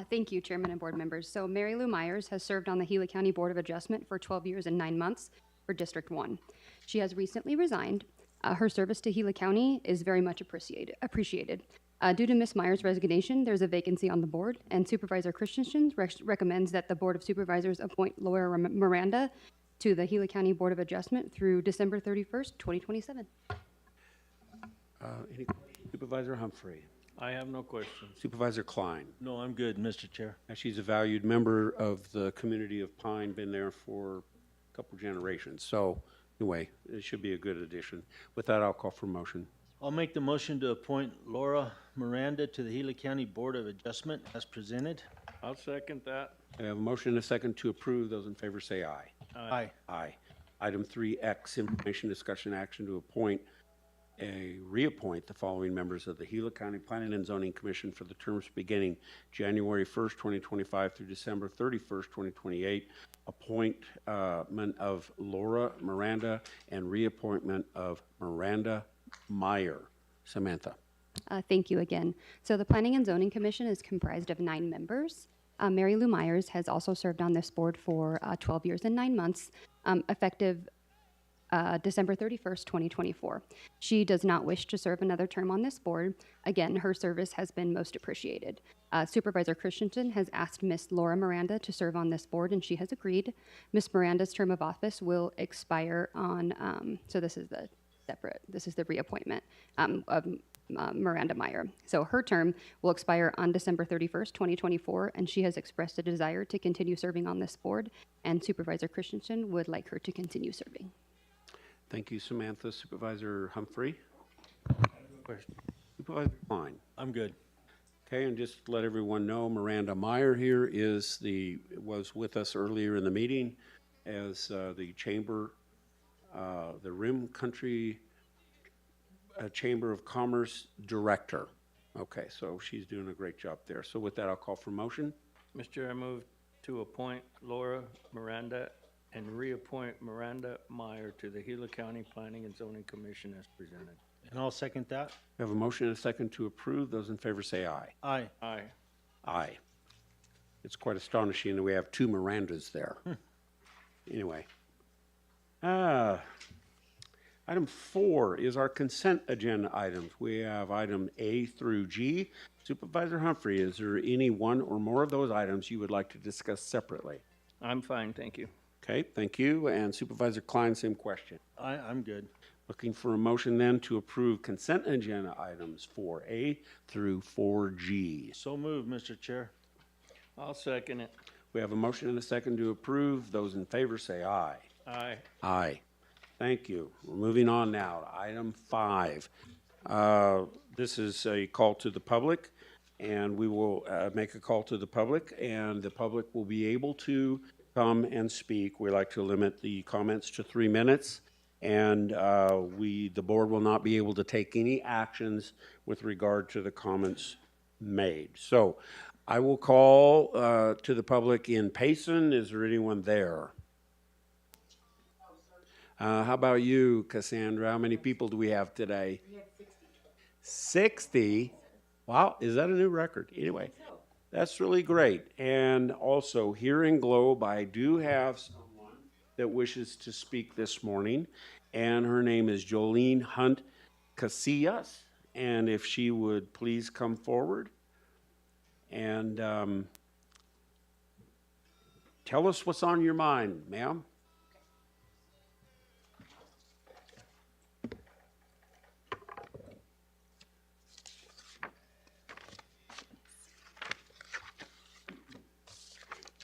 Thank you, Chairman and board members. So Mary Lou Myers has served on the Gila County Board of Adjustment for 12 years and 9 months for District 1. She has recently resigned. Her service to Gila County is very much appreciated. Due to Ms. Myers' resignation, there's a vacancy on the board, and Supervisor Christensen recommends that the Board of Supervisors appoint Laura Miranda to the Gila County Board of Adjustment through December 31st, 2027. Any Supervisor Humphrey? I have no questions. Supervisor Klein? No, I'm good, Mr. Chair. She's a valued member of the community of Pine, been there for a couple generations. So anyway, it should be a good addition. With that, I'll call for motion. I'll make the motion to appoint Laura Miranda to the Gila County Board of Adjustment as presented. I'll second that. I have a motion and a second to approve. Those in favor say aye. Aye. Aye. Item 3X, information, discussion, action to reappoint the following members of the Gila County Planning and Zoning Commission for the terms beginning January 1st, 2025 through December 31st, 2028. Appointment of Laura Miranda and reappointment of Miranda Meyer. Samantha. Thank you again. So the Planning and Zoning Commission is comprised of 9 members. Mary Lou Myers has also served on this board for 12 years and 9 months, effective December 31st, 2024. She does not wish to serve another term on this board. Again, her service has been most appreciated. Supervisor Christensen has asked Ms. Laura Miranda to serve on this board, and she has agreed. Ms. Miranda's term of office will expire on, so this is the separate. This is the reappointment of Miranda Meyer. So her term will expire on December 31st, 2024, and she has expressed a desire to continue serving on this board, and Supervisor Christensen would like her to continue serving. Thank you, Samantha. Supervisor Humphrey? Supervisor Klein? I'm good. Okay, and just to let everyone know, Miranda Meyer here was with us earlier in the meeting as the chamber, the Rim Country Chamber of Commerce Director. Okay, so she's doing a great job there. So with that, I'll call for motion. Mr. Chair, I move to appoint Laura Miranda and reappoint Miranda Meyer to the Gila County Planning and Zoning Commission as presented. And I'll second that. We have a motion and a second to approve. Those in favor say aye. Aye. Aye. Aye. It's quite astonishing that we have two Mirandas there. Anyway. Item 4 is our consent agenda items. We have item A through G. Supervisor Humphrey, is there any one or more of those items you would like to discuss separately? I'm fine, thank you. Okay, thank you. And Supervisor Klein, same question. I'm good. Looking for a motion then to approve consent agenda items 4A through 4G. So moved, Mr. Chair. I'll second it. We have a motion and a second to approve. Those in favor say aye. Aye. Aye. Thank you. We're moving on now to item 5. This is a call to the public, and we will make a call to the public, and the public will be able to come and speak. We like to limit the comments to 3 minutes, and the board will not be able to take any actions with regard to the comments made. So I will call to the public in Payson. Is there anyone there? How about you, Cassandra? How many people do we have today? We have 60. Wow, is that a new record? Anyway, that's really great. And also here in Globe, I do have someone that wishes to speak this morning, and her name is Jolene Hunt Casillas. And if she would please come forward and tell us what's on your mind, ma'am.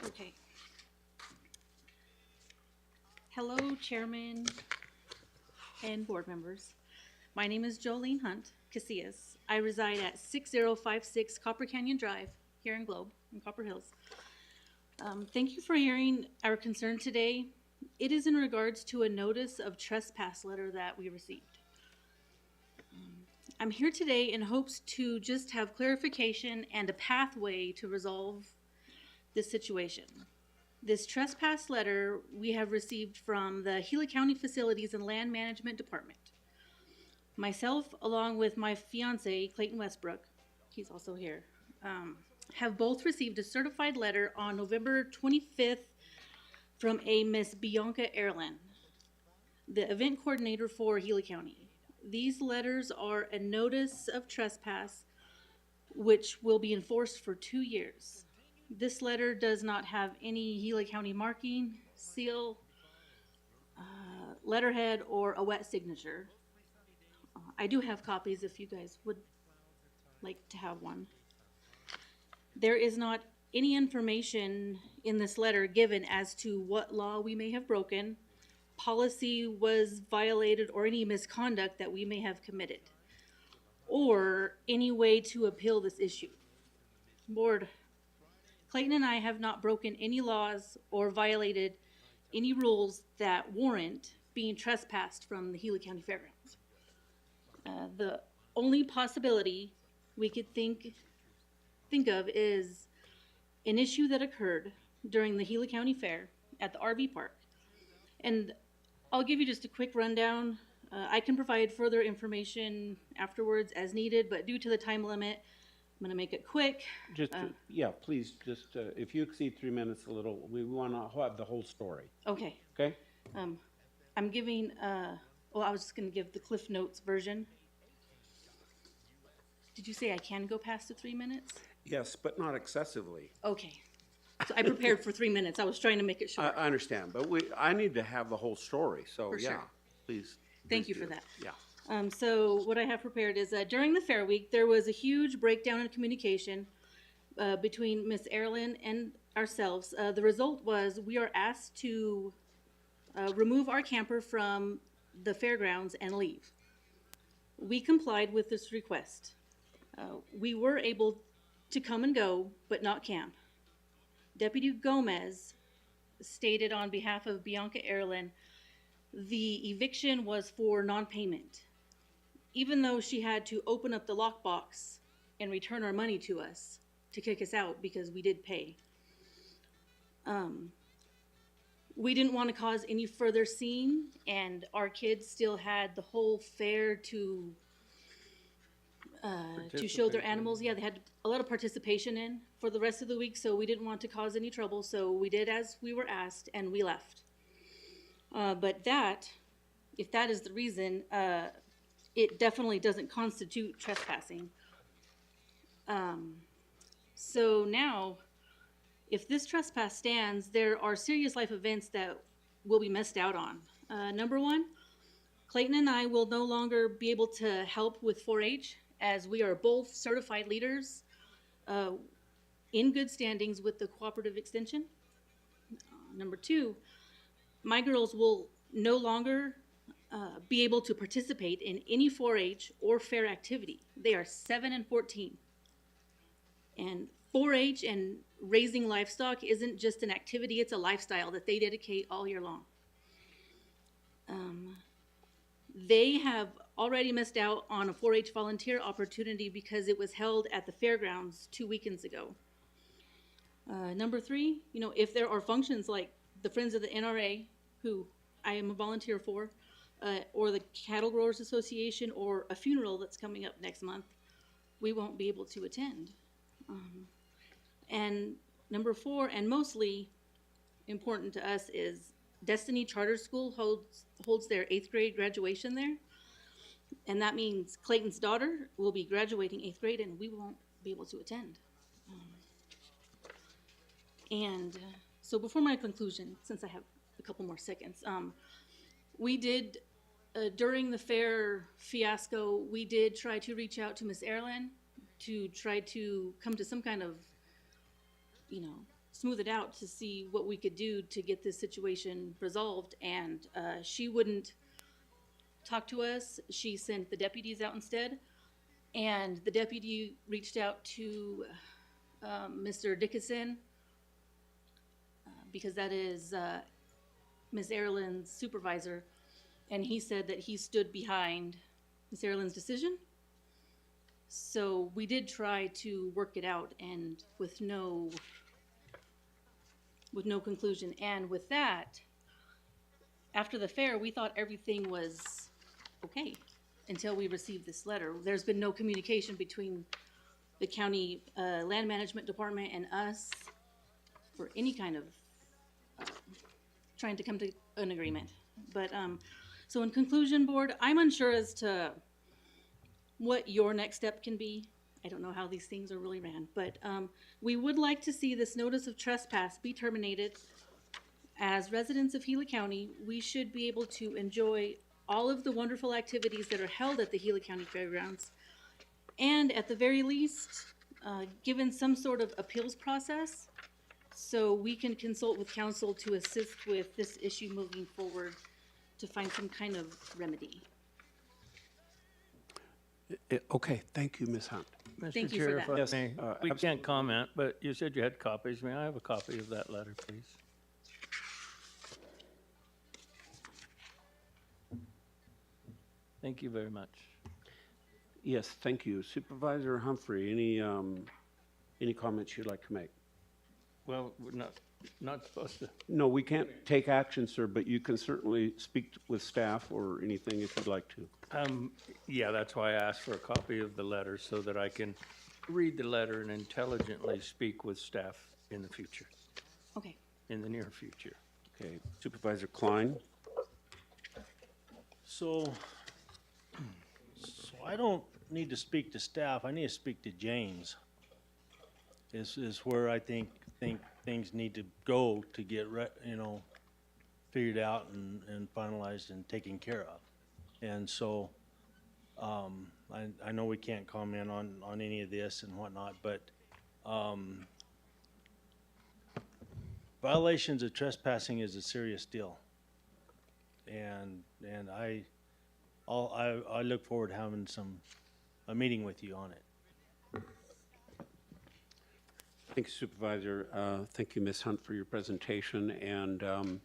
Okay. Hello, Chairman and board members. My name is Jolene Hunt Casillas. I reside at 6056 Copper Canyon Drive here in Globe, in Copper Hills. Thank you for hearing our concern today. It is in regards to a notice of trespass letter that we received. I'm here today in hopes to just have clarification and a pathway to resolve this situation. This trespass letter we have received from the Gila County Facilities and Land Management Department. Myself, along with my fiance, Clayton Westbrook, he's also here, have both received a certified letter on November 25th from a Miss Bianca Erlin, the event coordinator for Gila County. These letters are a notice of trespass, which will be enforced for 2 years. This letter does not have any Gila County marking, seal, letterhead, or a wet signature. I do have copies if you guys would like to have one. There is not any information in this letter given as to what law we may have broken, policy was violated, or any misconduct that we may have committed, or any way to appeal this issue. Board, Clayton and I have not broken any laws or violated any rules that warrant being trespassed from the Gila County Fairgrounds. The only possibility we could think of is an issue that occurred during the Gila County Fair at the RV park. And I'll give you just a quick rundown. I can provide further information afterwards as needed, but due to the time limit, I'm gonna make it quick. Just, yeah, please, just, if you exceed 3 minutes a little, we want to have the whole story. Okay. Okay? I'm giving, well, I was just gonna give the Cliff Notes version. Did you say I can go past the 3 minutes? Yes, but not excessively. Okay. So I prepared for 3 minutes. I was trying to make it short. I understand, but I need to have the whole story, so For yeah, sure. please. Thank you for that. Yeah. So what I have prepared is during the Fair Week, there was a huge breakdown in communication between Miss Erilyn and ourselves. The result was we are asked to remove our camper from the fairgrounds and leave. We complied with this request. We were able to come and go, but not camp. Deputy Gomez stated on behalf of Bianca Erilyn, the eviction was for non-payment. Even though she had to open up the lockbox and return our money to us to kick us out because we did pay. We didn't want to cause any further scene, and our kids still had the whole fair to show their animals. Yeah, they had a lot of participation in for the rest of the week, so we didn't want to cause any trouble, so we did as we were asked, and we left. But that, if that is the reason, it definitely doesn't constitute trespassing. So now, if this trespass stands, there are serious life events that we'll be missed out on. Number one, Clayton and I will no longer be able to help with 4-H as we are both certified leaders in good standings with the Cooperative Extension. Number two, my girls will no longer be able to participate in any 4-H or fair activity. They are 7 and 14. And 4-H and raising livestock isn't just an activity, it's a lifestyle that they dedicate all year long. They have already missed out on a 4-H volunteer opportunity because it was held at the fairgrounds 2 weekends ago. Number three, you know, if there are functions like the Friends of the NRA, who I am a volunteer for, or the Cattle Growers Association, or a funeral that's coming up next month, we won't be able to attend. And number four, and mostly important to us, is Destiny Charter School holds their 8th grade graduation there. And that means Clayton's daughter will be graduating 8th grade and we won't be able to attend. So before my conclusion, since I have a couple more seconds, we did, during the fair fiasco, we did try to reach out to Miss Erilyn to try to come to some kind of, you know, smooth it out to see what we could do to get this situation resolved. And she wouldn't talk to us. She sent the deputies out instead. And the deputy reached out to Mr. Dickinson, because that is Ms. Erilyn's supervisor. And he said that he stood behind Ms. Erilyn's decision. So we did try to work it out, and with no conclusion. And with that, after the fair, we thought everything was okay until we received this letter. There's been no communication between the county land management department and us for any kind of trying to come to an agreement. But so in conclusion, board, I'm unsure as to what your next step can be. I don't know how these things are really ran, but we would like to see this notice of trespass be terminated. As residents of Gila County, we should be able to enjoy all of the wonderful activities that are held at the Gila County Fairgrounds, and at the very least, given some sort of appeals process, so we can consult with council to assist with this issue moving forward to find some kind of remedy. Okay, thank you, Ms. Hunt. Thank Mr. you Chair, for if that. I Yes, may, we can't comment, but you said you had copies. May I have a copy of that letter, please? Thank you very much. Yes, thank you. Supervisor Humphrey, any comments you'd like to make? Well, we're not supposed to. No, we can't take action, sir, but you can certainly speak with staff or anything if you'd like to. Yeah, that's why I asked for a copy of the letter, so that I can read the letter and intelligently speak with staff in the future, Okay. in the near future. Okay, Supervisor Klein? So I don't need to speak to staff, I need to speak to James. Is where I think things need to go to get, figured out and finalized and taken care of. And so, I know we can't comment on any of this and whatnot, but, violations of trespassing is a serious deal. And I look forward to having a meeting with you on it. Thank you, Supervisor. Thank you, Ms. Hunt, for your presentation. And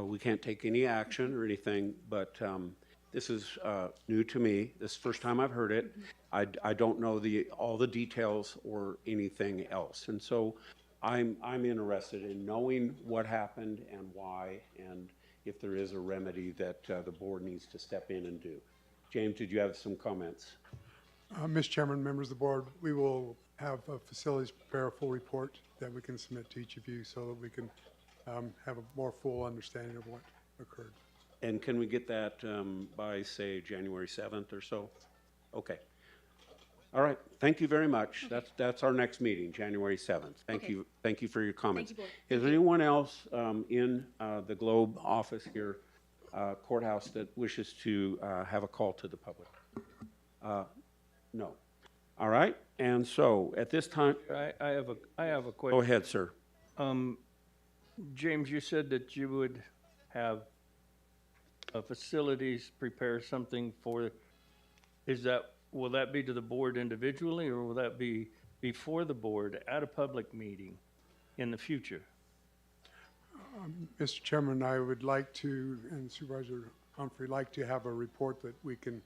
we can't take any action or anything, but this is new to me. This is the first time I've heard it. I don't know all the details or anything else. And so I'm interested in knowing what happened and why, and if there is a remedy that the board needs to step in and do. James, did you have some comments? Mr. Chairman, members of the board, we will have facilities prepare a full report that we can submit to each of you so that we can have a more full understanding of what occurred. And can we get that by, say, January 7th or so? Okay. All right. Thank you very much. That's our next meeting, January 7th. Thank you. Thank you for your comments. Thank you, Board. Is there anyone else in the Globe office here, courthouse, that wishes to have a call to the public? No. All right. And so at this time, I have a question. go ahead, sir. James, you said that you would have facilities prepare something for, will that be to the board individually, or will that be before the board at a public meeting in the future? Mr. Chairman, I would like to, and Supervisor Humphrey, like to have a report that we can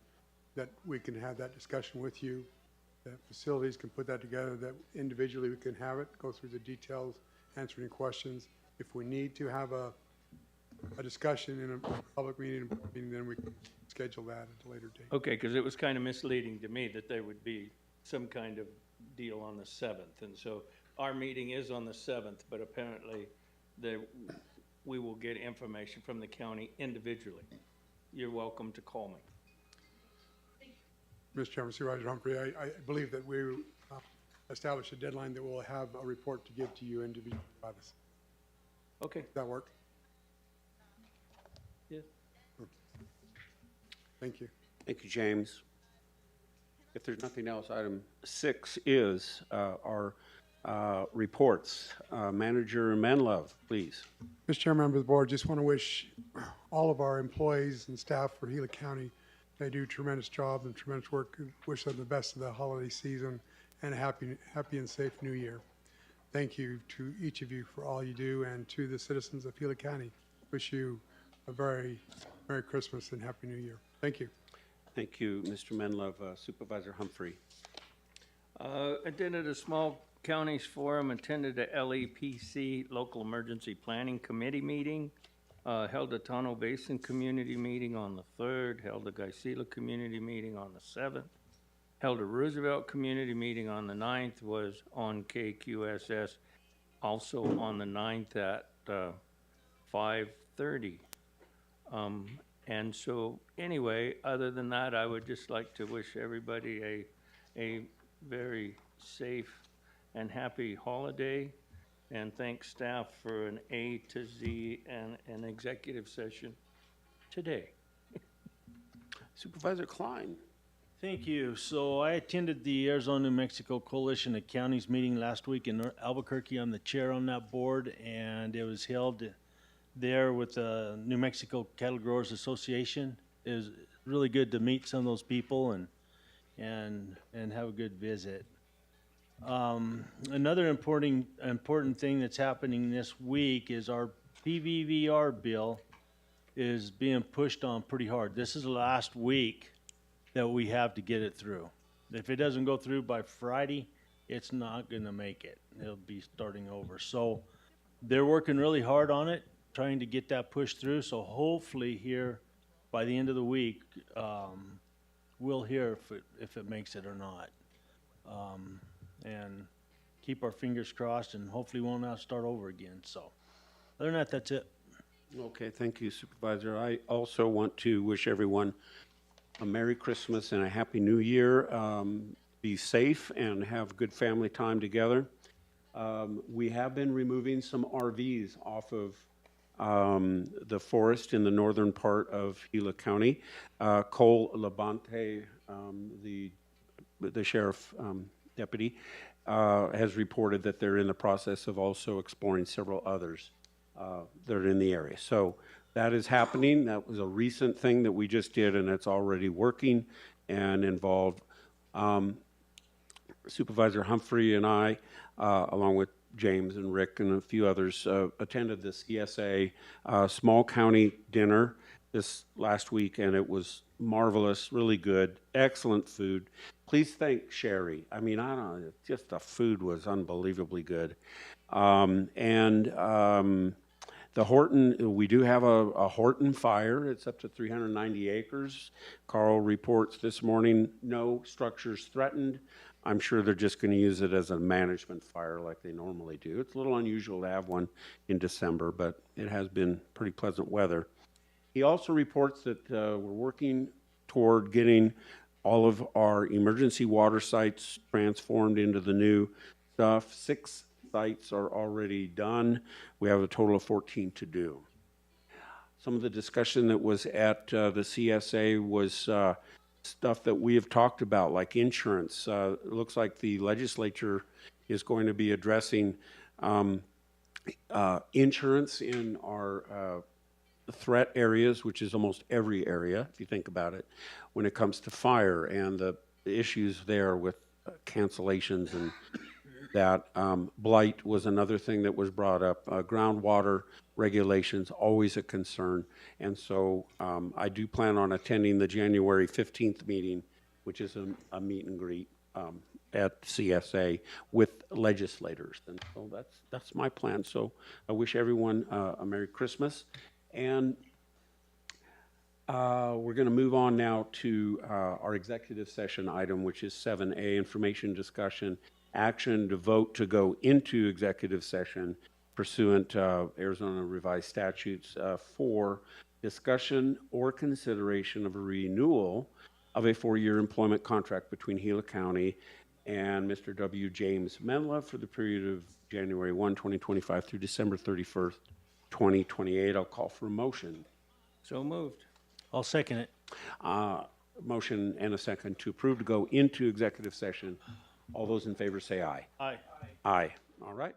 have that discussion with you, that facilities can put that together, that individually we can have it, go through the details, answer any questions. If we need to have a discussion in a public meeting, then we can schedule that at a later date. Okay, because it was kind of misleading to me that there would be some kind of deal on the 7th. And so our meeting is on the 7th, but apparently we will get information from the county individually. You're welcome to call me. Mr. Chairman, Supervisor Humphrey, I believe that we established a deadline that we'll have a report to give to you individually by this. Okay. Does that work? Yes. Thank you. Thank you, James. If there's nothing else, item 6 is our reports. Manager Menlove, please. Mr. Chairman, members of the board, just want to wish all of our employees and staff for Gila County, they do tremendous job and tremendous work. Wish them the best of the holiday season and a happy and safe new year. Thank you to each of you for all you do, and to the citizens of Gila County. Wish you a very Merry Christmas and Happy New Year. Thank you. Thank you, Mr. Menlove. Supervisor Humphrey. Attended a small counties forum, attended a LEPC, Local Emergency Planning Committee meeting, held a Tonto Basin Community meeting on the 3rd, held a Gila Community meeting on the 7th, held a Roosevelt Community meeting on the 9th, was on KQSS also on the 9th at 5:30. And so anyway, other than that, I would just like to wish everybody a very safe and happy holiday, and thank staff for an A to Z and an executive session today. Supervisor Klein. Thank you. So I attended the Arizona New Mexico Coalition of Counties meeting last week in Albuquerque. I'm the chair on that board, and it was held there with the New Mexico Cattle Growers Association. It was really good to meet some of those people and have a good visit. Another important thing that's happening this week is our PVVR bill is being pushed on pretty hard. This is the last week that we have to get it through. If it doesn't go through by Friday, it's not going to make it. It'll be starting over. So they're working really hard on it, trying to get that pushed through. So hopefully here by the end of the week, we'll hear if it makes it or not. And keep our fingers crossed, and hopefully won't have to start over again. So other than that, that's it. Okay, thank you, Supervisor. I also want to wish everyone a Merry Christmas and a Happy New Year. Be safe and have good family time together. We have been removing some RVs off of the forest in the northern part of Gila County. Cole Labonte, the sheriff deputy, has reported that they're in the process of also exploring several others that are in the area. So that is happening. That was a recent thing that we just did, and it's already working and involved Supervisor Humphrey and I, along with James and Rick and a few others, attended the CSA small county dinner this last week, and it was marvelous, really good, excellent food. Please thank Sherry. I mean, I don't know, just the food was unbelievably good. The Horton, we do have a Horton fire. It's up to 390 acres. Carl reports this morning, no structures threatened. I'm sure they're just going to use it as a management fire like they normally do. It's a little unusual to have one in December, but it has been pretty pleasant weather. He also reports that we're working toward getting all of our emergency water sites transformed into the new stuff. 6 sites are already done. We have a total of 14 to do. Some of the discussion that was at the CSA was stuff that we have talked about, like insurance. It looks like the legislature is going to be addressing insurance in our threat areas, which is almost every area, if you think about it, when it comes to fire and the issues there with cancellations and that. Blight was another thing that was brought up. Groundwater regulations, always a concern. And so I do plan on attending the January 15th meeting, which is a meet and greet at CSA with legislators. And so that's my plan. So I wish everyone a Merry Christmas. And we're going to move on now to our executive session item, which is 7A, information discussion, action to vote to go into executive session pursuant to Arizona revised statutes for discussion or consideration of a renewal of a 4-year employment contract between Gila County and Mr. W. James Menla for the period of January 1, 2025 through December 31st, 2028. I'll call for a motion. So moved. I'll second it. Motion and a second to approve to go into executive session. All those in favor say aye. Aye. Aye. All right.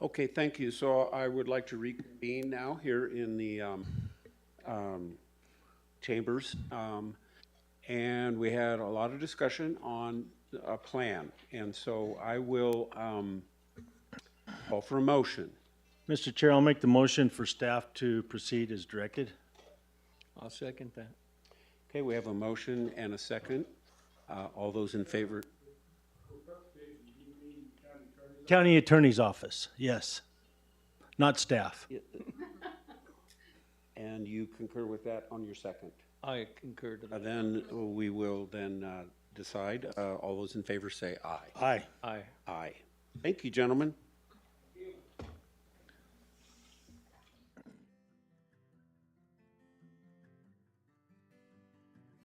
Okay, thank you. So I would like to reconvene now here in the chambers. And we had a lot of discussion on a plan. And so I will call for a motion. Mr. Chair, I'll make the motion for staff to proceed as directed. I'll second that. Okay, we have a motion and a second. All those in favor? County Attorney's Office, yes, not staff. And you concur with that on your second? I concur to that. Then we will then decide. All those in favor say aye. Aye. Aye. Aye. Thank you, gentlemen.